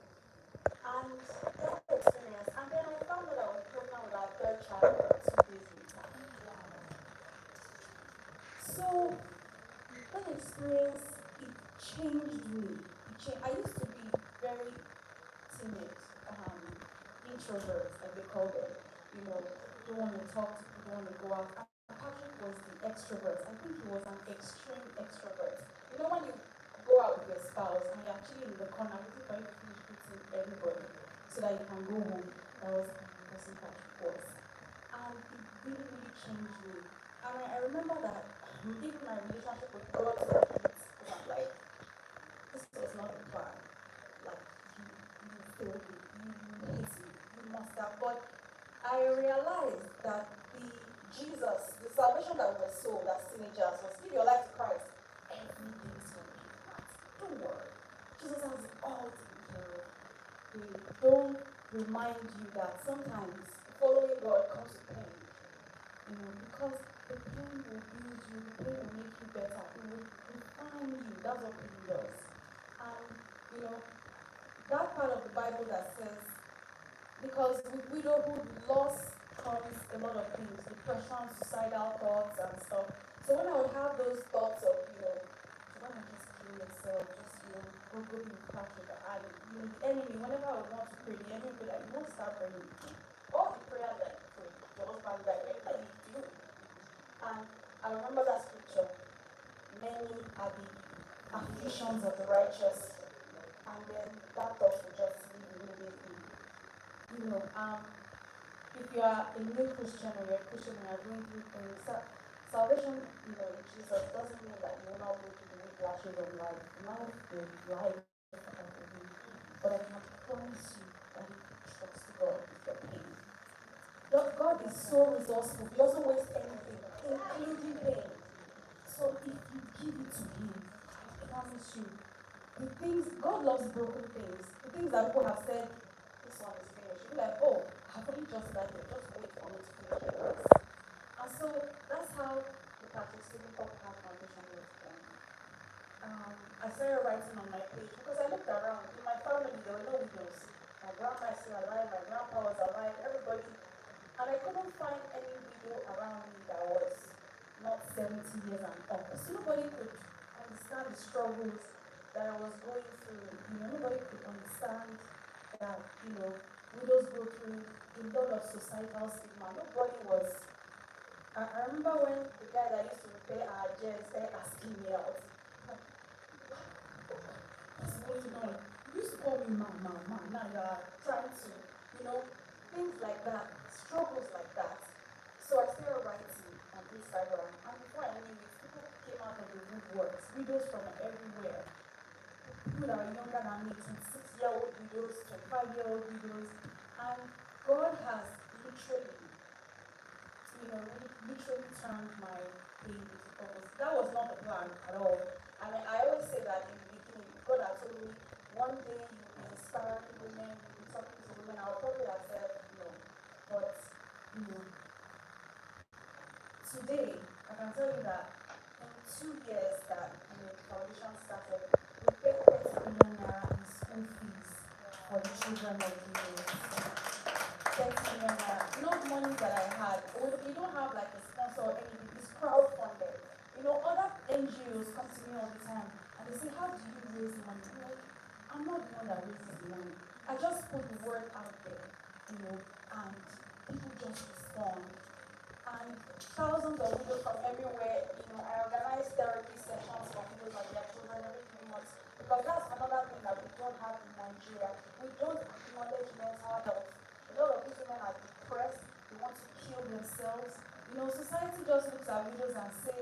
And that experience. And then I found that I was pregnant with our third child 2 days later. So, that experience, it changed me. I used to be very timid, introvert, like they call them. Don't want to talk to people, don't want to go out. And Patrick was the extrovert. I think he was an extreme extrovert. When you go out with your spouse and you're actually in the corner waiting for you to finish greeting everybody so that you can go home, that was the person Patrick was. And it really, really changed me. And I remember that even my relationship with God was like, that. But I realized that the salvation that we were sold as teenagers was give your life to Christ. Everything is going to be right. Don't worry. Jesus has it all taken care of. They don't remind you that sometimes following God comes with pain. Because the pain will build you, the pain will make you better, it will refine you. That's what pain does. And that part of the Bible that says, because with widowhood, loss comes a lot of things, depression, suicidal thoughts and stuff. So when I would have those thoughts of, why not just kill yourself, just, go be crash with the eye. The enemy, whenever I would want to pray, the enemy would be like, you won't start praying. All the prayers that you pray, your husband like, everybody do. And I remember that scripture, many are the afflictions of the righteous, and then that thought will just leave immediately. If you are a new Christian or you're a Christian and you're going through things, salvation, in Jesus doesn't mean that you will not go through the whiplashes of life. Life is life forever. But I can promise you that if you trust God with your pain, God is so resourceful. He doesn't waste anything, including pain. So if you give it to Him, I promise you, God loves broken things. The things that people have said, this one is finished. You'll be like, oh, I've only just started. Just wait for me to finish this. And so that's how the Patrick Stephen Podcast Foundation was born. I started writing on my page because I looked around. In my family, there were no widows. My grandma is still alive, my grandpa was alive, everybody. And I couldn't find any widow around me that was not 70 years and up. So nobody could understand the struggles that I was going through. Nobody could understand that, widows go through a lot of societal stigma. Nobody was. I remember when the guy that used to repair our jets started asking me out. What's going on? You used to call me mama. Now you are trying to, things like that, struggles like that. So I started writing on Instagram, and before I knew it, people came out of the woodworks, widows from everywhere. People that are younger than me, 26-year-old widows, 25-year-old widows, and God has literally turned my pain into purpose. That was not the plan at all. And I always say that in the beginning, God had told me, one day you will be inspiring women, you will be talking to women. I would probably have said no. But, today, I can tell you that in 2 years that the foundation started, we paid 30 million naira in school fees for the children of the youth. 30 million naira. Not money that I had. We don't have like a sponsor or anything. It's crowdfunded. Other NGOs come to me all the time and they say, how do you raise money? I'm like, I'm not the one that raises the money. I just put the word out there, and people just respond. And thousands of widows from everywhere, I organize therapy sessions for widows and their children every 3 months. Because that's another thing that we don't have in Nigeria. We don't acknowledge mental health. A lot of these women are depressed, they want to kill themselves. Society just looks at widows and say,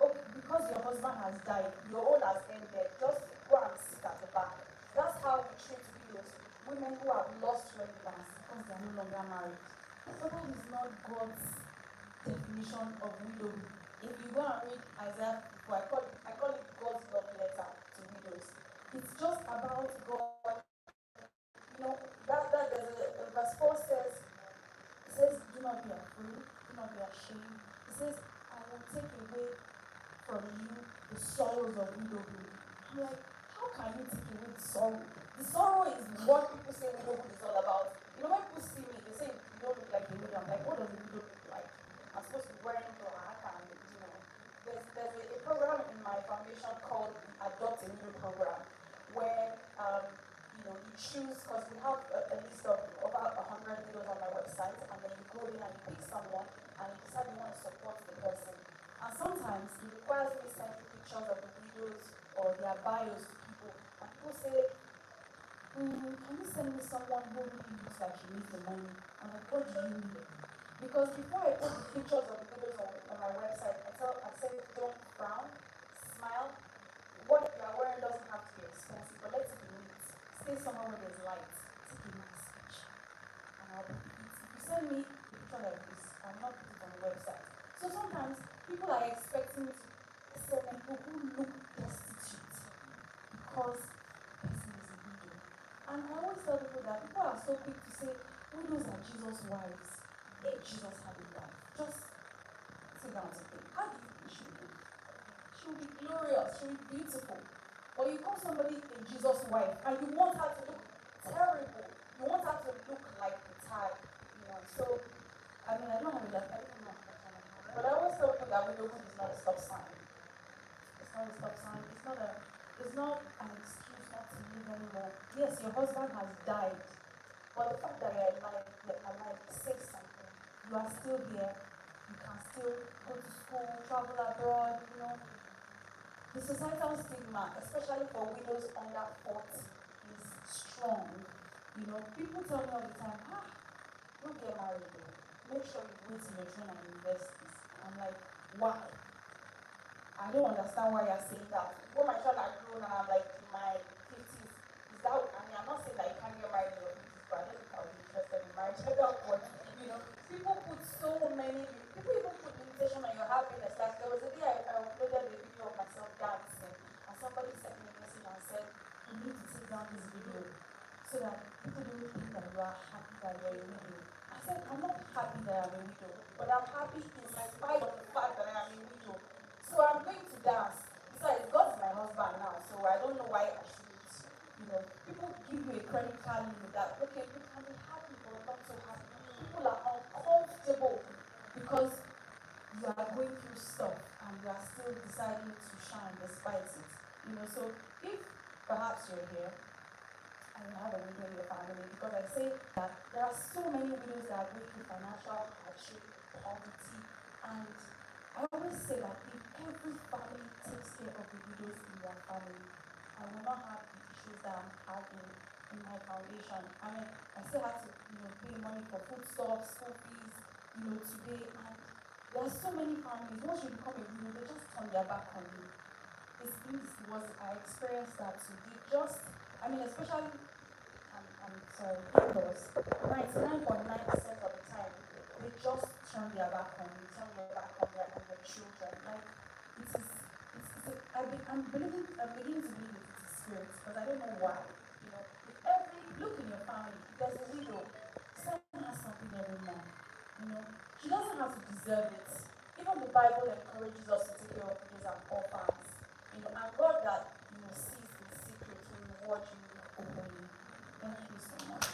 oh, because your husband has died, your own has ended, just go and sit at the back. That's how we treat widows, women who have lost relevance because they are no longer married. So that is not God's definition of widowhood. If you go and read Isaiah 54, I call it God's love letter to widows. It's just about God. That there's a verse 4 says, it says, do not be afraid, do not be ashamed. It says, I will take away from you the sorrows of widowhood. I'm like, how can you take away the sorrow? The sorrow is what people say widowhood is all about. When people see me, they say you don't look like a widow. I'm like, what does a widow look like? I'm supposed to be wearing black and There's a program in my foundation called Adopt a Widow program, where you choose, because we have a list of over 100 widows on my website, and then you go in and you pick someone and you decide you want to support the person. And sometimes it requires me sending pictures of the widows or their bios to people, and people say, can you send me someone who really looks like she needs the money? I'm like, what do you need? Because before I put the pictures of the widows on my website, I say, don't frown, smile. What you are wearing doesn't have to be expensive, but let's be neat. Stay somewhere where there's light. Take a nice picture. And if you send me a picture like this, I'll not put it on the website. So sometimes people are expecting me to send people who look destitute because person is a widow. And I always tell people that people are so quick to say widows are Jesus' wives. If Jesus had a wife, just sit down to think. How do you think she would be? She will be glorious, she will be beautiful. But you call somebody a Jesus' wife and you want her to look terrible. You want her to look like the type, So, I mean, I don't have a lot, I don't know. But I always tell people that widowhood is not a stop sign. It's not a stop sign. It's not an excuse not to live anymore. Yes, your husband has died. But the fact that you're alive says something. You are still here. You can still go to school, travel abroad, The societal stigma, especially for widows under 40, is strong. People tell me all the time, don't get married though. Make sure you wait till you're trained at universities. I'm like, why? I don't understand why you're saying that. When my child are grown and I'm like in my 50s, is that, I'm not saying that you can't get married in your 50s, but I don't think I would be interested in marriage at that point. People put so many, people even put limitation on your happiness. Like there was a day I uploaded a video of myself dancing, and somebody sent me a message and said, you need to take down this video so that people don't think that you are happy that you're a widow. I said, I'm not happy that I'm a widow, but I'm happy in spite of the fact that I am a widow. So I'm going to dance. Besides, God's my husband now, so I don't know why I shouldn't. People give you a credit card limit that, okay, you can be happy, but not so happy. People are uncomfortable because you are going through stuff and you are still deciding to shine despite it. So if perhaps you're here and you have a widow in your family, because I say that there are so many widows that are going through financial hardship, poverty, and I always say that if every family takes care of the widows in their family, I will not have the issues that I'm having in my foundation. I mean, I still have to, pay money for foodstuffs, school fees, today, and there are so many families, once you become a widow, they just turn their back on you. I experienced that too. Especially, I'm sorry, because 99.9% of the time, they just turn their back on you, turn their back on their children. I'm beginning to believe it is a spirit, because I don't know why. Look in your family, there's a widow, someone has something every month. She doesn't have to deserve it. Even the Bible encourages us to take care of widows and orphans. And God that sees in secret will reward you openly. Thank you so much.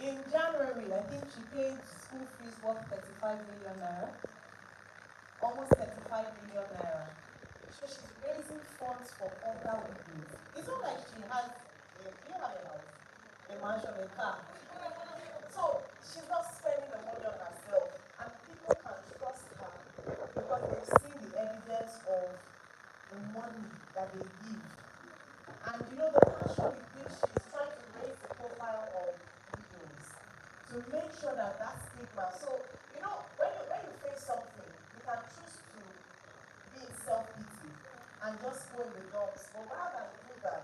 In January, I think she paid school fees worth 35 million naira. Almost 35 million naira. So she's raising funds for other widows. It's not like she has a house, a mansion, a car. So she's not spending the money on herself. And people can trust her because they've seen the evidence of the money that they give. And the passion with which she's trying to raise the profile of widows to make sure that stigma. So, when you face something, you can choose to be in self-pity and just go in the dumps. But rather than do that,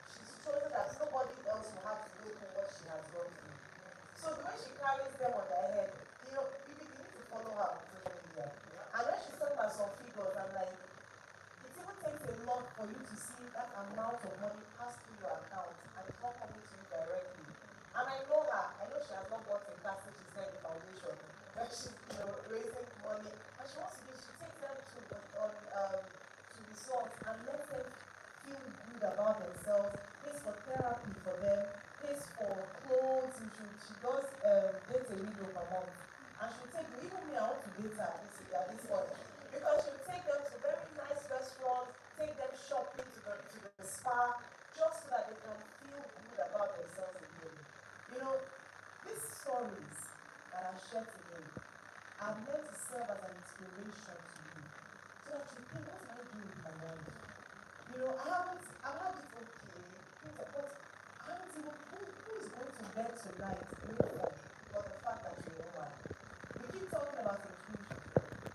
she's chosen that nobody else will have to go through what she has gone through. So the way she carries them on her head, you need to follow her on social media. And when she's talking about some figures, I'm like, it even takes a lot for you to see that amount of money pass through your account and it's not coming to you directly. And I know her. I know she has not bought a car since she's in the foundation. But she's raising money. And she wants to takes them to resorts and lets them feel good about themselves, pays for therapy for them, pays for clothes. She does date a widow per month. And she'll take even me, I want to date her at this point. Because she'll take them to very nice restaurants, take them shopping to the spa, just so that they can feel good about themselves again. These stories that I shared today are meant to serve as an inspiration to you. So that you think, what am I doing with my life? I've had it okay, but I haven't even, who is is going to bed tonight grateful for the fact that you're a woman? We keep talking about inclusion.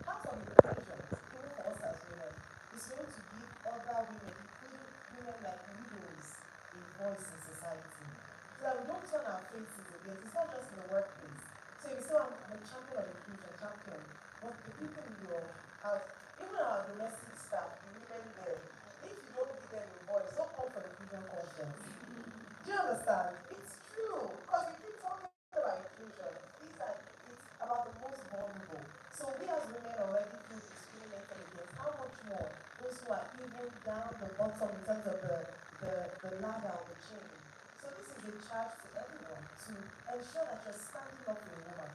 Part of inclusion, even for us as women, is going to give other women, including women like widows, a voice in society. So that we don't turn our faces against. It's not just in the workplace. So you say, I'm a champion of inclusion, champion. But the people in your house, even our domestic staff, the women there, if you don't give them a voice, don't come for the inclusion conference. Do you understand? It's true. Because we keep talking about inclusion. It's about the most vulnerable. So we as women already feel discriminated against. How much more those who are even down the bottom in terms of the ladder or the chain. So this is a charge to everyone to ensure that you're standing up for a woman.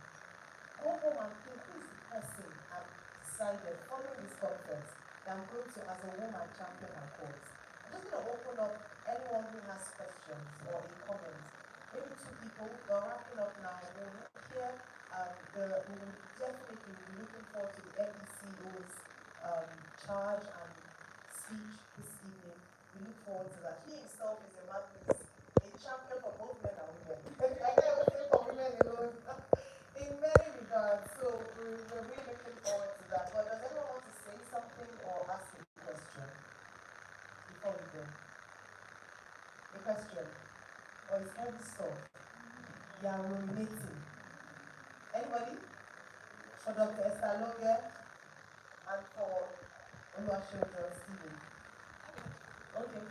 Go home and think, who is the person I've decided following this conference that I'm going to, as a woman, champion my cause. I'm just going to open up anyone who has questions or a comment. Maybe two people. We're wrapping up now. We'll look here. We will definitely be looking forward to the FECO's charge and speech this evening. We look forward to that. He himself is a mouthpiece, a champion for both men and women. I can't even say for women alone. In many regards. So we're really looking forward to that. But does anyone want to say something or ask a question before we go? A question? Or is heavy stuff? They are ruminating. Anybody? For Dr. Esther Loge and for Oluwaseun Stephen. Okay.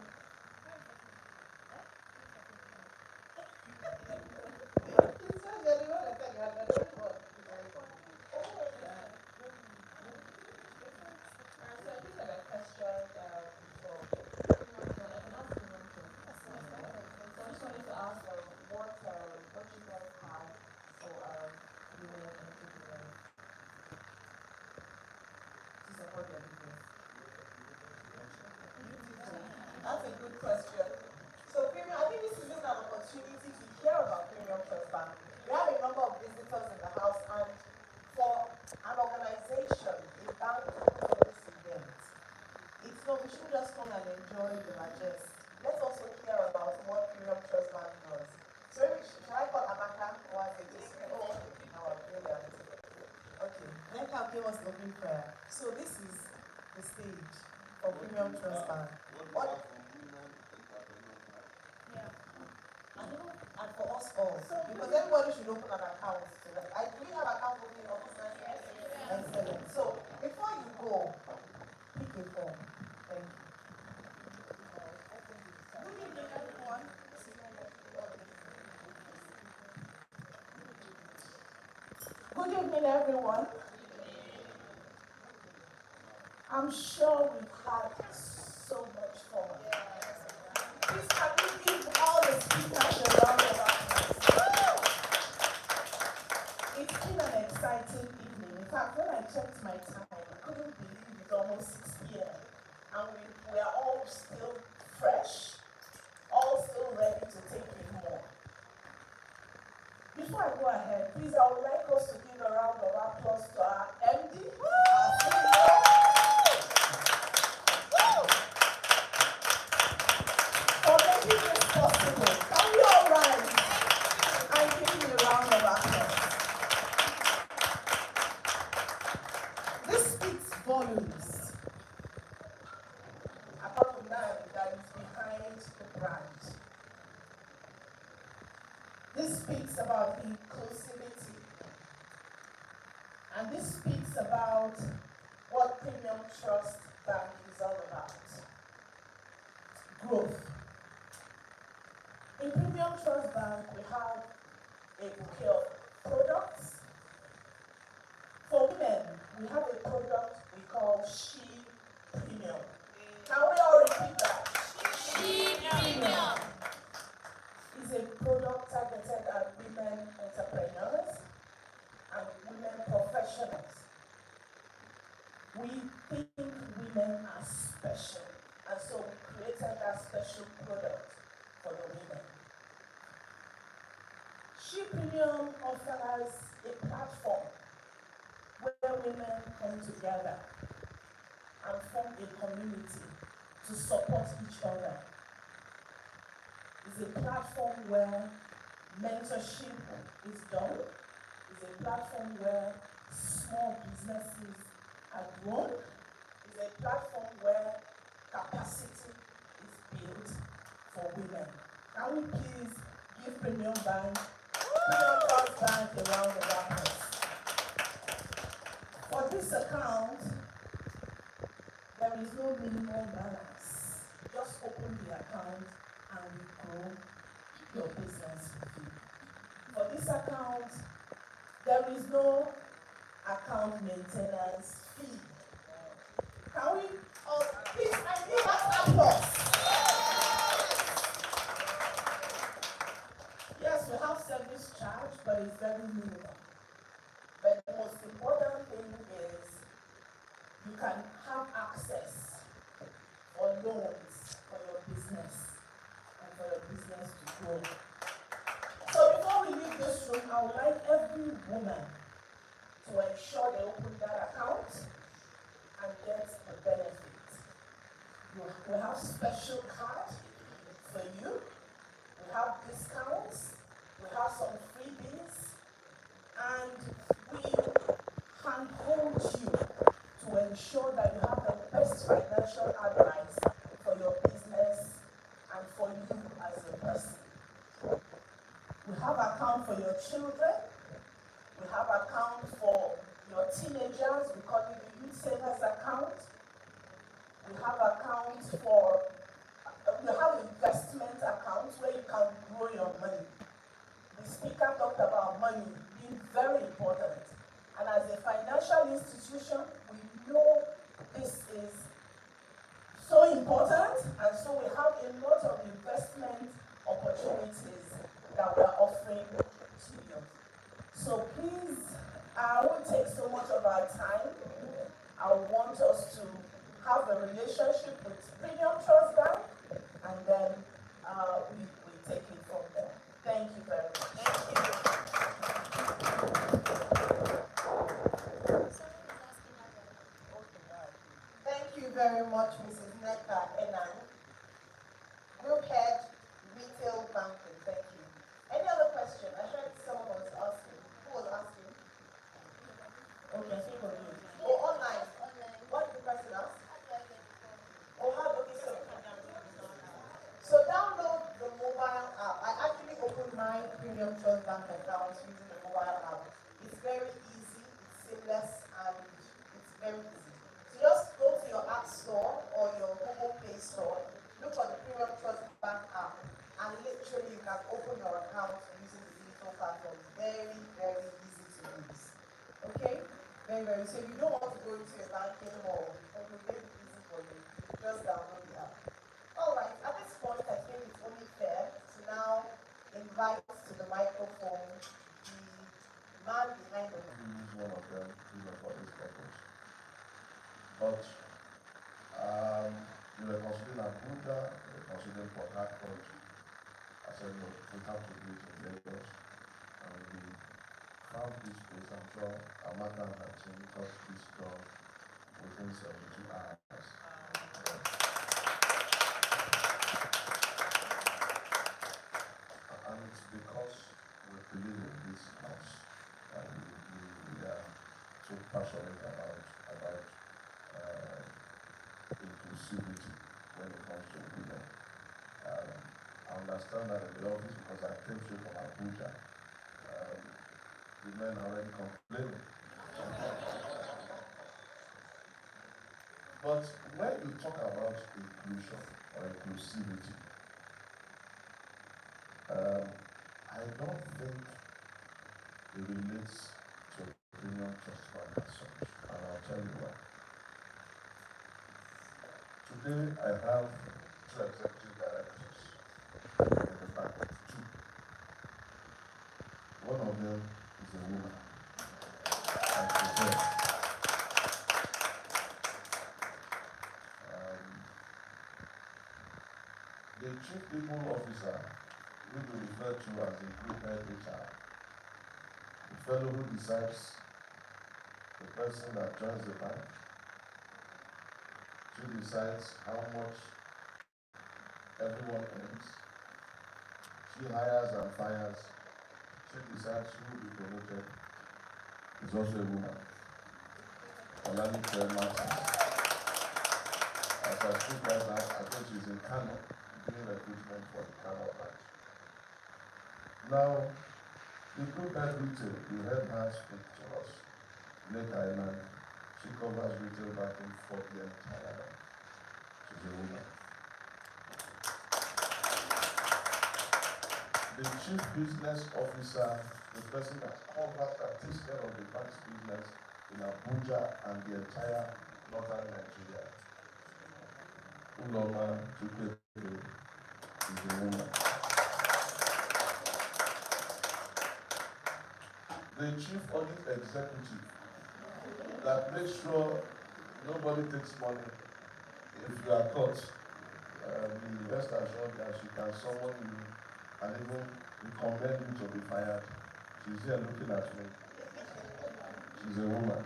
It's just the one that said you had the one. So I think I have a question for so I just wanted to ask what you guys have for women entrepreneurs to support their business. That's a good question. So Premium, I think this is just an opportunity to hear about PremiumTrust Bank. We have a number of visitors in the house, and for an organization, a bank to put on this event, it's not, we should just come and enjoy the majest. Let's also hear about what PremiumTrust Bank does. So maybe should I call Amaka or as a oh, brilliant. Okay, let her give us the opening prayer. So this is the stage for PremiumTrust Bank. What? And for us all. Because everybody should open an account. Do we have account opening officers? Yes. Excellent. So before you go, pick a form. Thank you. Good evening, everyone. Good evening, everyone. I'm sure we've had so much fun. Please, can we give all the speakers a round of applause? It's been an exciting evening. In fact, when I checked my time, I couldn't believe it's almost 6 p.m. And we are all still fresh, all still ready to take in more. Before I go ahead, please, I would like us to give a round of applause to our MD, our CEO. For making this possible. Can we all rise and give him a round of applause? This speaks volumes. Apart from that is behind the brand. This speaks about inclusivity. And this speaks about what PremiumTrust Bank is all about. Growth. In PremiumTrust Bank, we have a bouquet of products. For women, we have a product we call She Premium. Can we all repeat that? She Premium is a product targeted at women entrepreneurs and women professionals. We think women are special, and so we created that special product for the women. She Premium offers a platform where women come together and form a community to support each other. It's a platform where mentorship is done. It's a platform where small businesses are grown. It's a platform where capacity is built for women. Can we please give PremiumTrust Bank a round of applause? For this account, there is no minimum balance. Just open the account and we grow your business with you. For this account, there is no account maintenance fee. Can we, please, I need that applause. Yes, we have service charge, but it's very minimal. But the most important thing is you can have access or loans for your business and for your business to grow. So before we leave this room, I would like every woman to ensure they open that account and get the benefit. We have special card for you. We have discounts. We have some freebies. And we handhold you to ensure that you have the best financial advice for your business and for you as a person. We have account for your children. We have account for your teenagers. We call it the youth savers account. We have account for, we have investment accounts where you can grow your money. The speaker talked about money being very important. And as a financial institution, we know this is so important, and so we have a lot of investment opportunities that we are offering to you. So please, I won't take so much of our time. I want us to have a relationship with PremiumTrust Bank, and then we take it from there. Thank you very much. Thank you very much, Mrs. Neka Enan. Group Head, Retail Banking. Thank you. Any other question? I heard someone was asking. Who was asking? Okay, I think we're good. Oh, online. What did the person ask? Oh, how okay, so download the mobile app. I actually opened my Premium Trust Bank account using the mobile app. It's very easy, it's seamless, and it's very easy. So just go to your App Store or your Google Play Store, look for the Premium Trust Bank app, and literally you can open your account using the digital platform. Very, very easy to use. Okay? Very, very. So if you don't want to go into your banking hall, it will make it easy for you. Just download the app. All right, at this point, I think it's only fair to now invite to the microphone the man behind the. Use one of them, for this purpose. But we were considering Abuja, we were considering Port Harcourt. I said, no, we have to do it in Lagos. And we found this place. I'm sure Amanda and her team got this done within 72 hours. And it's because we believe in this house and we are so passionate about inclusivity when it comes to women. I understand that in the office, because I came straight from Abuja, the men are already complaining. But when you talk about inclusion or inclusivity, I don't think it relates to PremiumTrust Bank as such, and I'll tell you why. Today, I have two executive directors in the bank, two. One of them is a woman, and she's there. The chief people officer, who we refer to as the group head HR, the fellow who decides the person that joins the bank, she decides how much everyone earns. She hires and fires check this out, she will be promoted, is also a woman. Alani Martins. As I speak right now, I think she's in Kano, doing recruitment for the Kano branch. Now, the group head retail, the head man speak to us. Lake Island, she covers retail banking for the entire bank. She's a woman. The chief business officer, the person that covers and takes care of the bank's business in Abuja and the entire northern Nigeria. Uloma Chukwu is a woman. The chief audit executive that makes sure nobody takes money if you are caught. Be rest assured that she can summon you and even recommend you to be fired. She's here looking at me. She's a woman.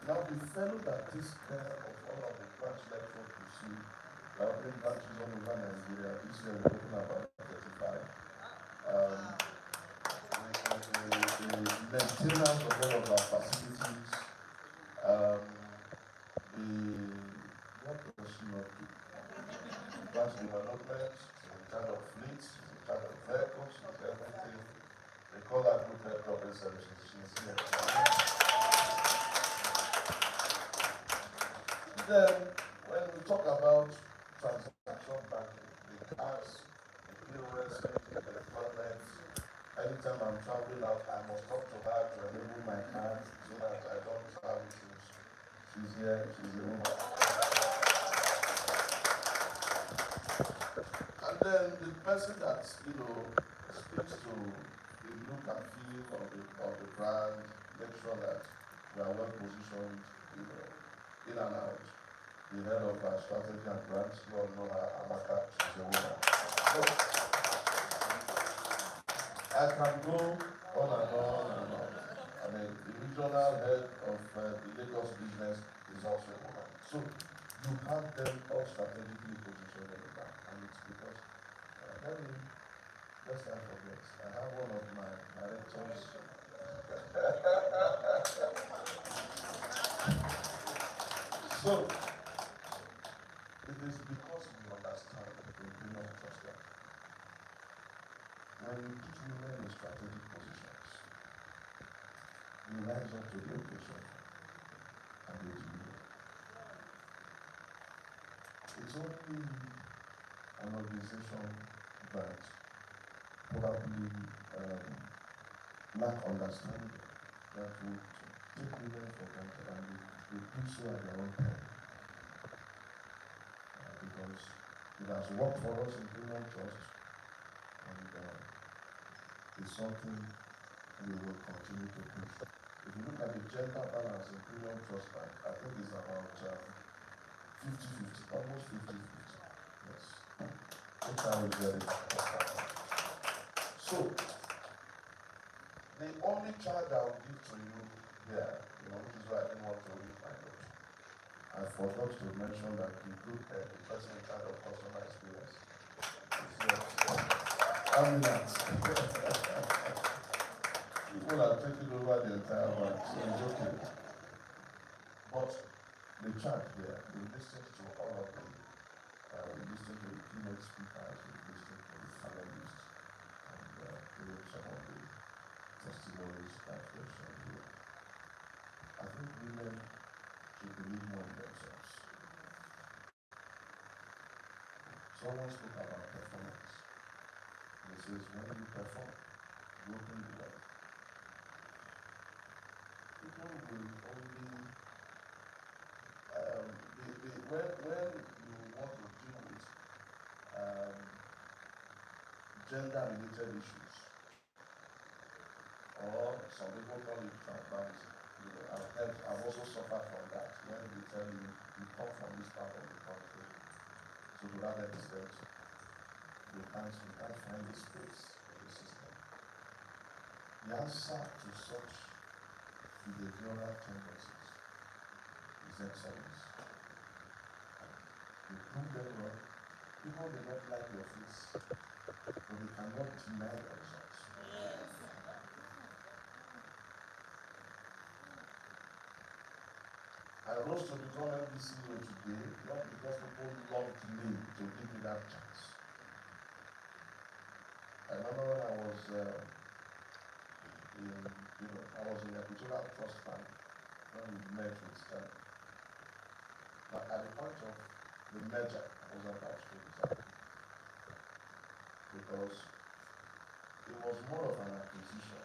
Now the fellow that takes care of all of the branch network you see, there are many branches all over Nigeria. This year we're opening about 35. The maintenance of all of our facilities, what does she not do? Branch development, she's in charge of fleets, she's in charge of vehicles, she's everything. They call her group head corporate services, she's here. Then, when we talk about transaction banking, the cards, the POS, the deployment, anytime I'm traveling out, I must talk to her to enable my card so that I don't have issues. She's here, she's a woman. And then the person that, speaks to the look and feel of the brand, make sure that we are well positioned, in and out. The head of our strategy and branch, you all know her, Amaka, she's a woman. So, I can go on and on and on. I mean, the regional head of the Lagos business is also a woman. So, you have them all strategically positioned in the bank, and it's because, let's not forget, I have one of my directors. So, it is because we understand the PremiumTrust. When you put women in strategic positions, you rise up to the occasion and they deliver. It's only an organization that probably lack understanding that would take women for granted and they do so at their own time. Because it has worked for us in PremiumTrust, and it's something we will continue to push. If you look at the gender balance in PremiumTrust Bank, I think it's about 50-50, almost 50-50. Yes. Which I will get it. So, the only child I will give to you here, which is why I didn't want to read my note. I forgot to mention that the group head, the person in charge of customer experience, people are taking over the entire bank, so it's okay. But the chat here, we listened to all of them. We listened to the keynote speakers, we listened to the panelists, and heard some of the testimonies that were shared here. I think women should believe more in themselves. Someone spoke about performance. He says, when you perform, you open the door. People will only, when you want to deal with gender-related issues, or some people call it transparency. I've also suffered from that when they tell you come from this part of the country. So to that extent, you can't find the space in the system. The answer to such behavioral tendencies is excellence. You prove them wrong, People may not like your face, but they cannot deny your results. I rose to become MD CEO today, not because people loved me to give me that chance. I remember when I was in a PremiumTrust fund when we met with them. But at the point of the merger, I was about to resign because it was more of an acquisition,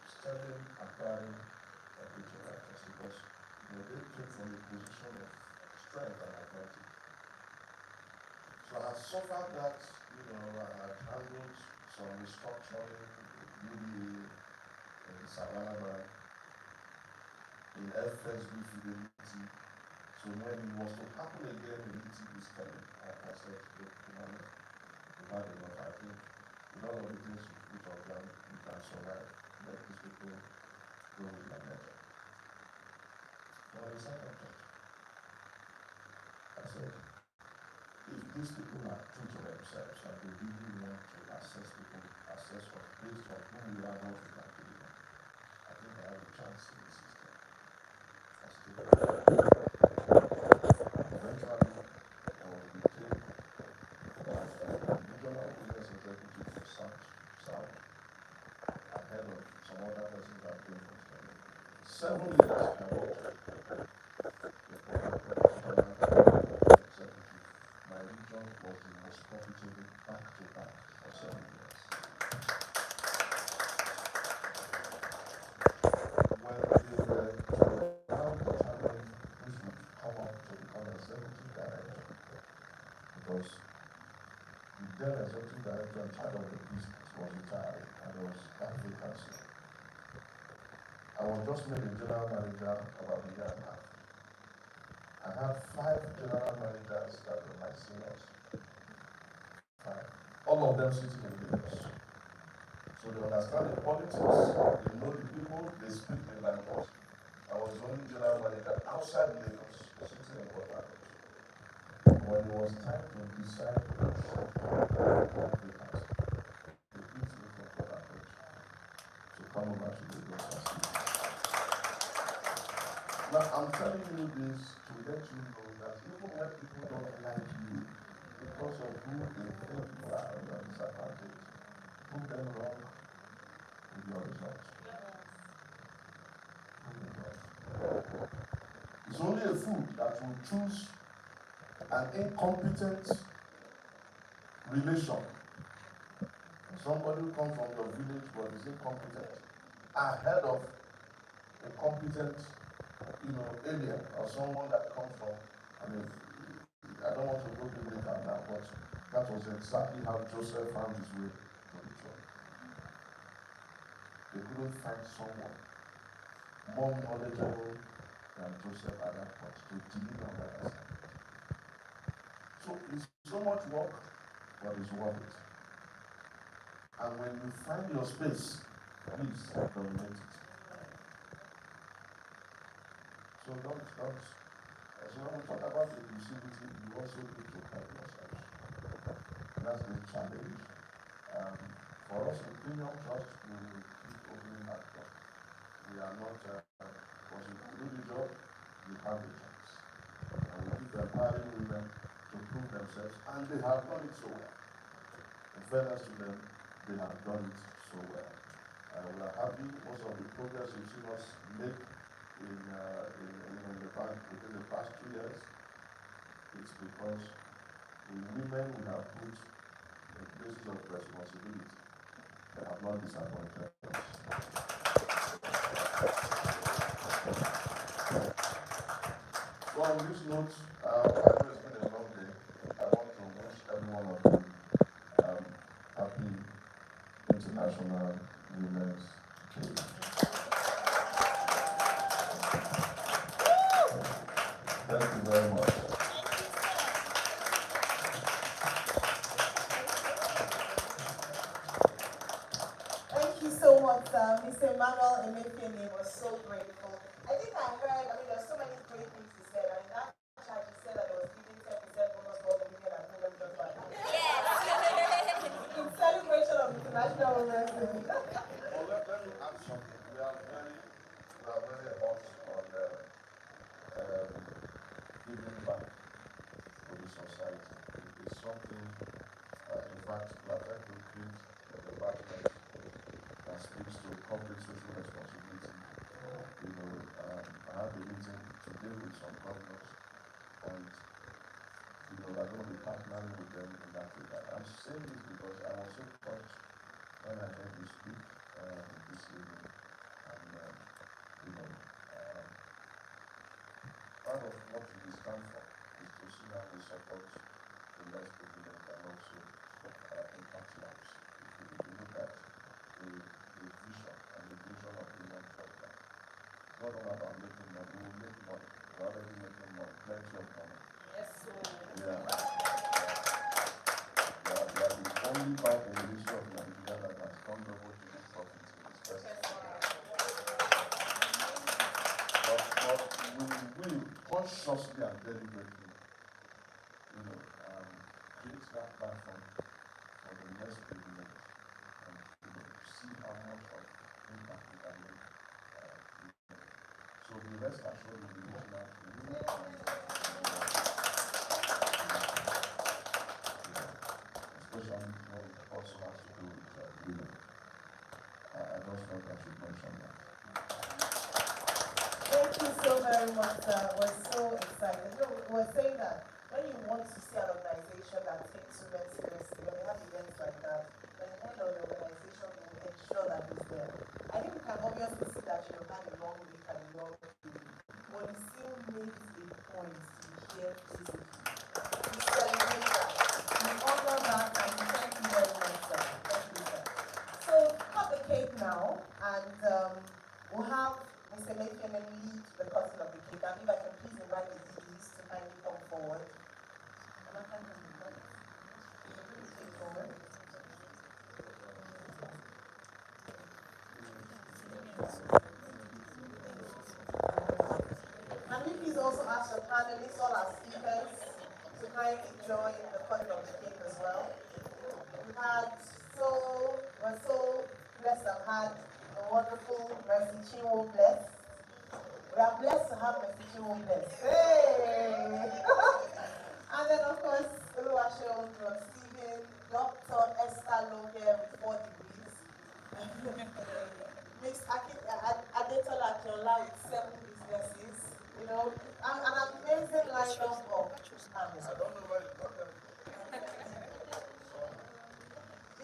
Sterling acquiring a PremiumTrust because they came from a position of strength and advantage. So I had suffered that, I had handled some restructuring, UBA, in Savannah Bank, in FSB Fidelity. So when it was to happen again in ETB Sterling, I said, look, we've had enough. I think with all of the things which are done, we can survive. Let these people go with my method. But at the second thought, I said, if these people are true to themselves and they really want to assess us based on who we are, what we can deliver, I think I have a chance in the system. Eventually, I was retained as regional business executive for South, ahead of some other persons that came from Spain. 7 years I worked executive. My region was the most profitable back-to-back for 7 years. When they were now determined who should come up to become executive director, because the then executive director in charge of the business was retired and there was that vacancy. I was just made a general manager about a year and a half. I had 5 general managers that were my seniors. 5. All of them sitting in Lagos. So they understand the politics, they know the people, they speak the language. I was the only general manager outside Lagos, sitting in Port Harcourt. When it was time to decide who should come that vacancy, they picked me from Port Harcourt to come over to Lagos and speak. Now, I'm telling you this to let you know that even when people don't like you because of who they think you are, you are disadvantaged, prove them wrong with your results. Prove them wrong. It's only a fool that will choose an incompetent relation. Somebody who comes from your village but is incompetent ahead of a competent alien or someone that comes from, I don't want to go biblical now, but that was exactly how Joseph found his way to the throne. They couldn't find someone more knowledgeable than Joseph at that point to deliver on that assignment. So it's so much work, but it's worth it. And when you find your space, please dominate it. So don't, as you want to talk about inclusivity, you also need to help yourselves. That's the challenge. For us in PremiumTrust, we will keep opening that door. We are not, once you do the job, you have the chance. And we keep empowering women to prove themselves, and they have done it so well. In fairness to them, they have done it so well. We are happy most of the progress you've seen us make within the past 2 years. It's because the women we have put in places of responsibility, they have not disappointed us. So on this note, I know it's been a long day. I want to wish every one of you happy International Women's Day. Thank you very much. Thank you so much, Mr. Emmanuel Emefiele was so grateful. I think I heard, there's so many great things he said. That charge he said that he was giving 10% bonus for all the women and women. Well, let me add something. We are very hot on giving back to the society. It is something, in fact, we are trying to create a department that speaks to corporate social responsibility. I had a meeting today with some governors, and we're going to be partnering with them in that regard. I'm saying this because I was so touched when I heard you speak this evening, and part of what we stand for is to see how we support the less privileged and also impact lives. If you look at the vision and the vision of PremiumTrust, it's not all about making money. We will make money. We're already making money, plenty of money. Yes, sir. Yeah. They are the only bank in the history of Nigeria that has turned over to make profit in its first year. But we will consciously and deliberately, create that platform for the less privileged and see how much of impact we can make. So the rest assured will be reaching out to you. Especially when it also has to do with women. I just thought I should mention that. Thank you so very much, sir. We're so excited. We're saying that when you want to see an organization that takes women seriously, when they have events like that, then the head of the organization will ensure that it's there. I think we can obviously see that you had a long week and a long day, but it still makes a point to be here physically. We celebrate that. We honor that, and we thank you very much, sir. Thank you, sir. So, cut the cake now, and we'll have Mr. Mayfield lead the cutting of the cake. And if I can please invite the DDs to kindly come forward. Can we please also ask the panelists, all our speakers, to kindly join the cutting of the cake as well? We're so blessed to have had a wonderful Mercy Chinwo blessed. We are blessed to have Mercy Chinwo blessed. Hey! And then, of course, Oluwase Ondro, Stephen, Dr. Esther Loge with 4 degrees. Miss Adetola Akinola with 7 businesses. An amazing lineup of I don't know where you got them.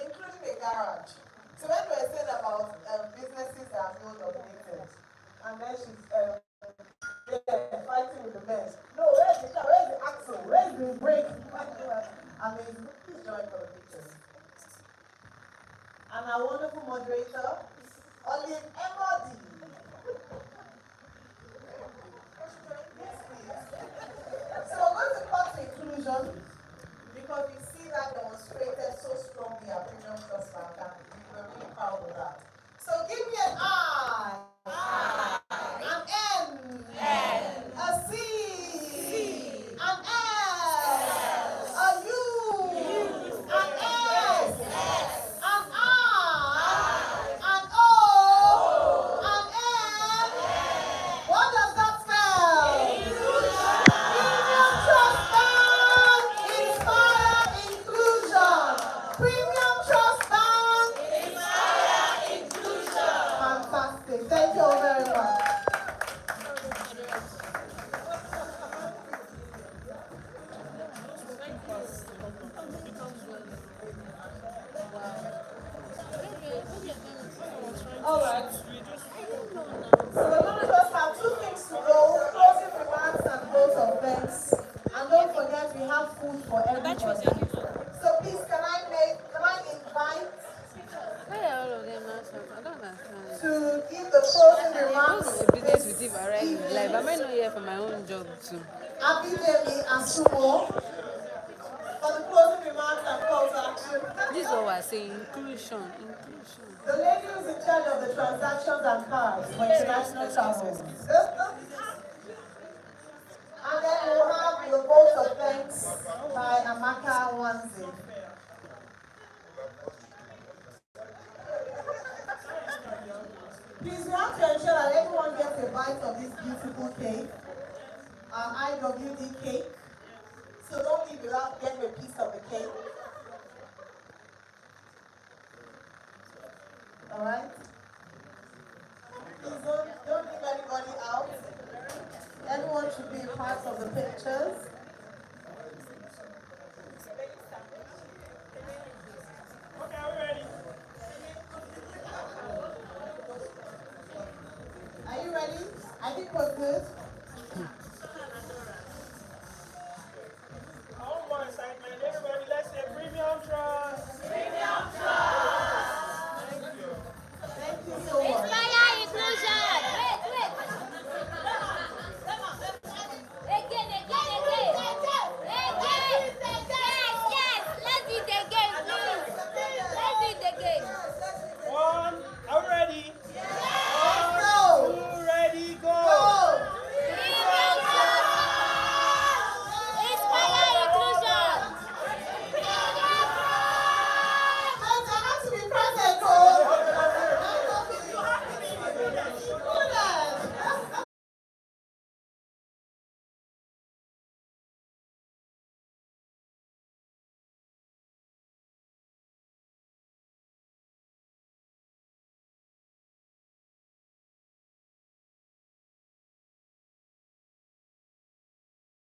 including a garage. So when we're saying about businesses that are male dominated, and then she's fighting with the men. No, where's the car? Where's the axle? Where's the brake? Amazing. Please join for the pictures. And our wonderful moderator, Olive Emodi. Yes, please. So we're going to cut to inclusion because we see that demonstrated so strongly at PremiumTrust Bank, and we're really proud of that. So give me an I, an N, a C, an S, a U, an S, an I, an O, an N. What does that spell? Premium Trust Bank, inspire inclusion. Premium Trust Bank, inspire inclusion. Fantastic. Thank you all very much. All right. So we're going to just have 2 things to go, closing remarks and votes of thanks. And don't forget, we have food for everybody. So please, can I invite to give the closing remarks? Business with you already. Like, am I not here for my own job too? Abidemi Asumo for the closing remarks and call to action. This is what we're saying, inclusion. The lady who's in charge of the transactions and cards for international travel. And then we'll have the vote of thanks by Amaka Wanzi. have to ensure that everyone gets a bite of this beautiful cake, our IWD cake. So don't leave without getting a piece of the cake. All right? Please don't leave anybody out. Everyone should be a part of the pictures.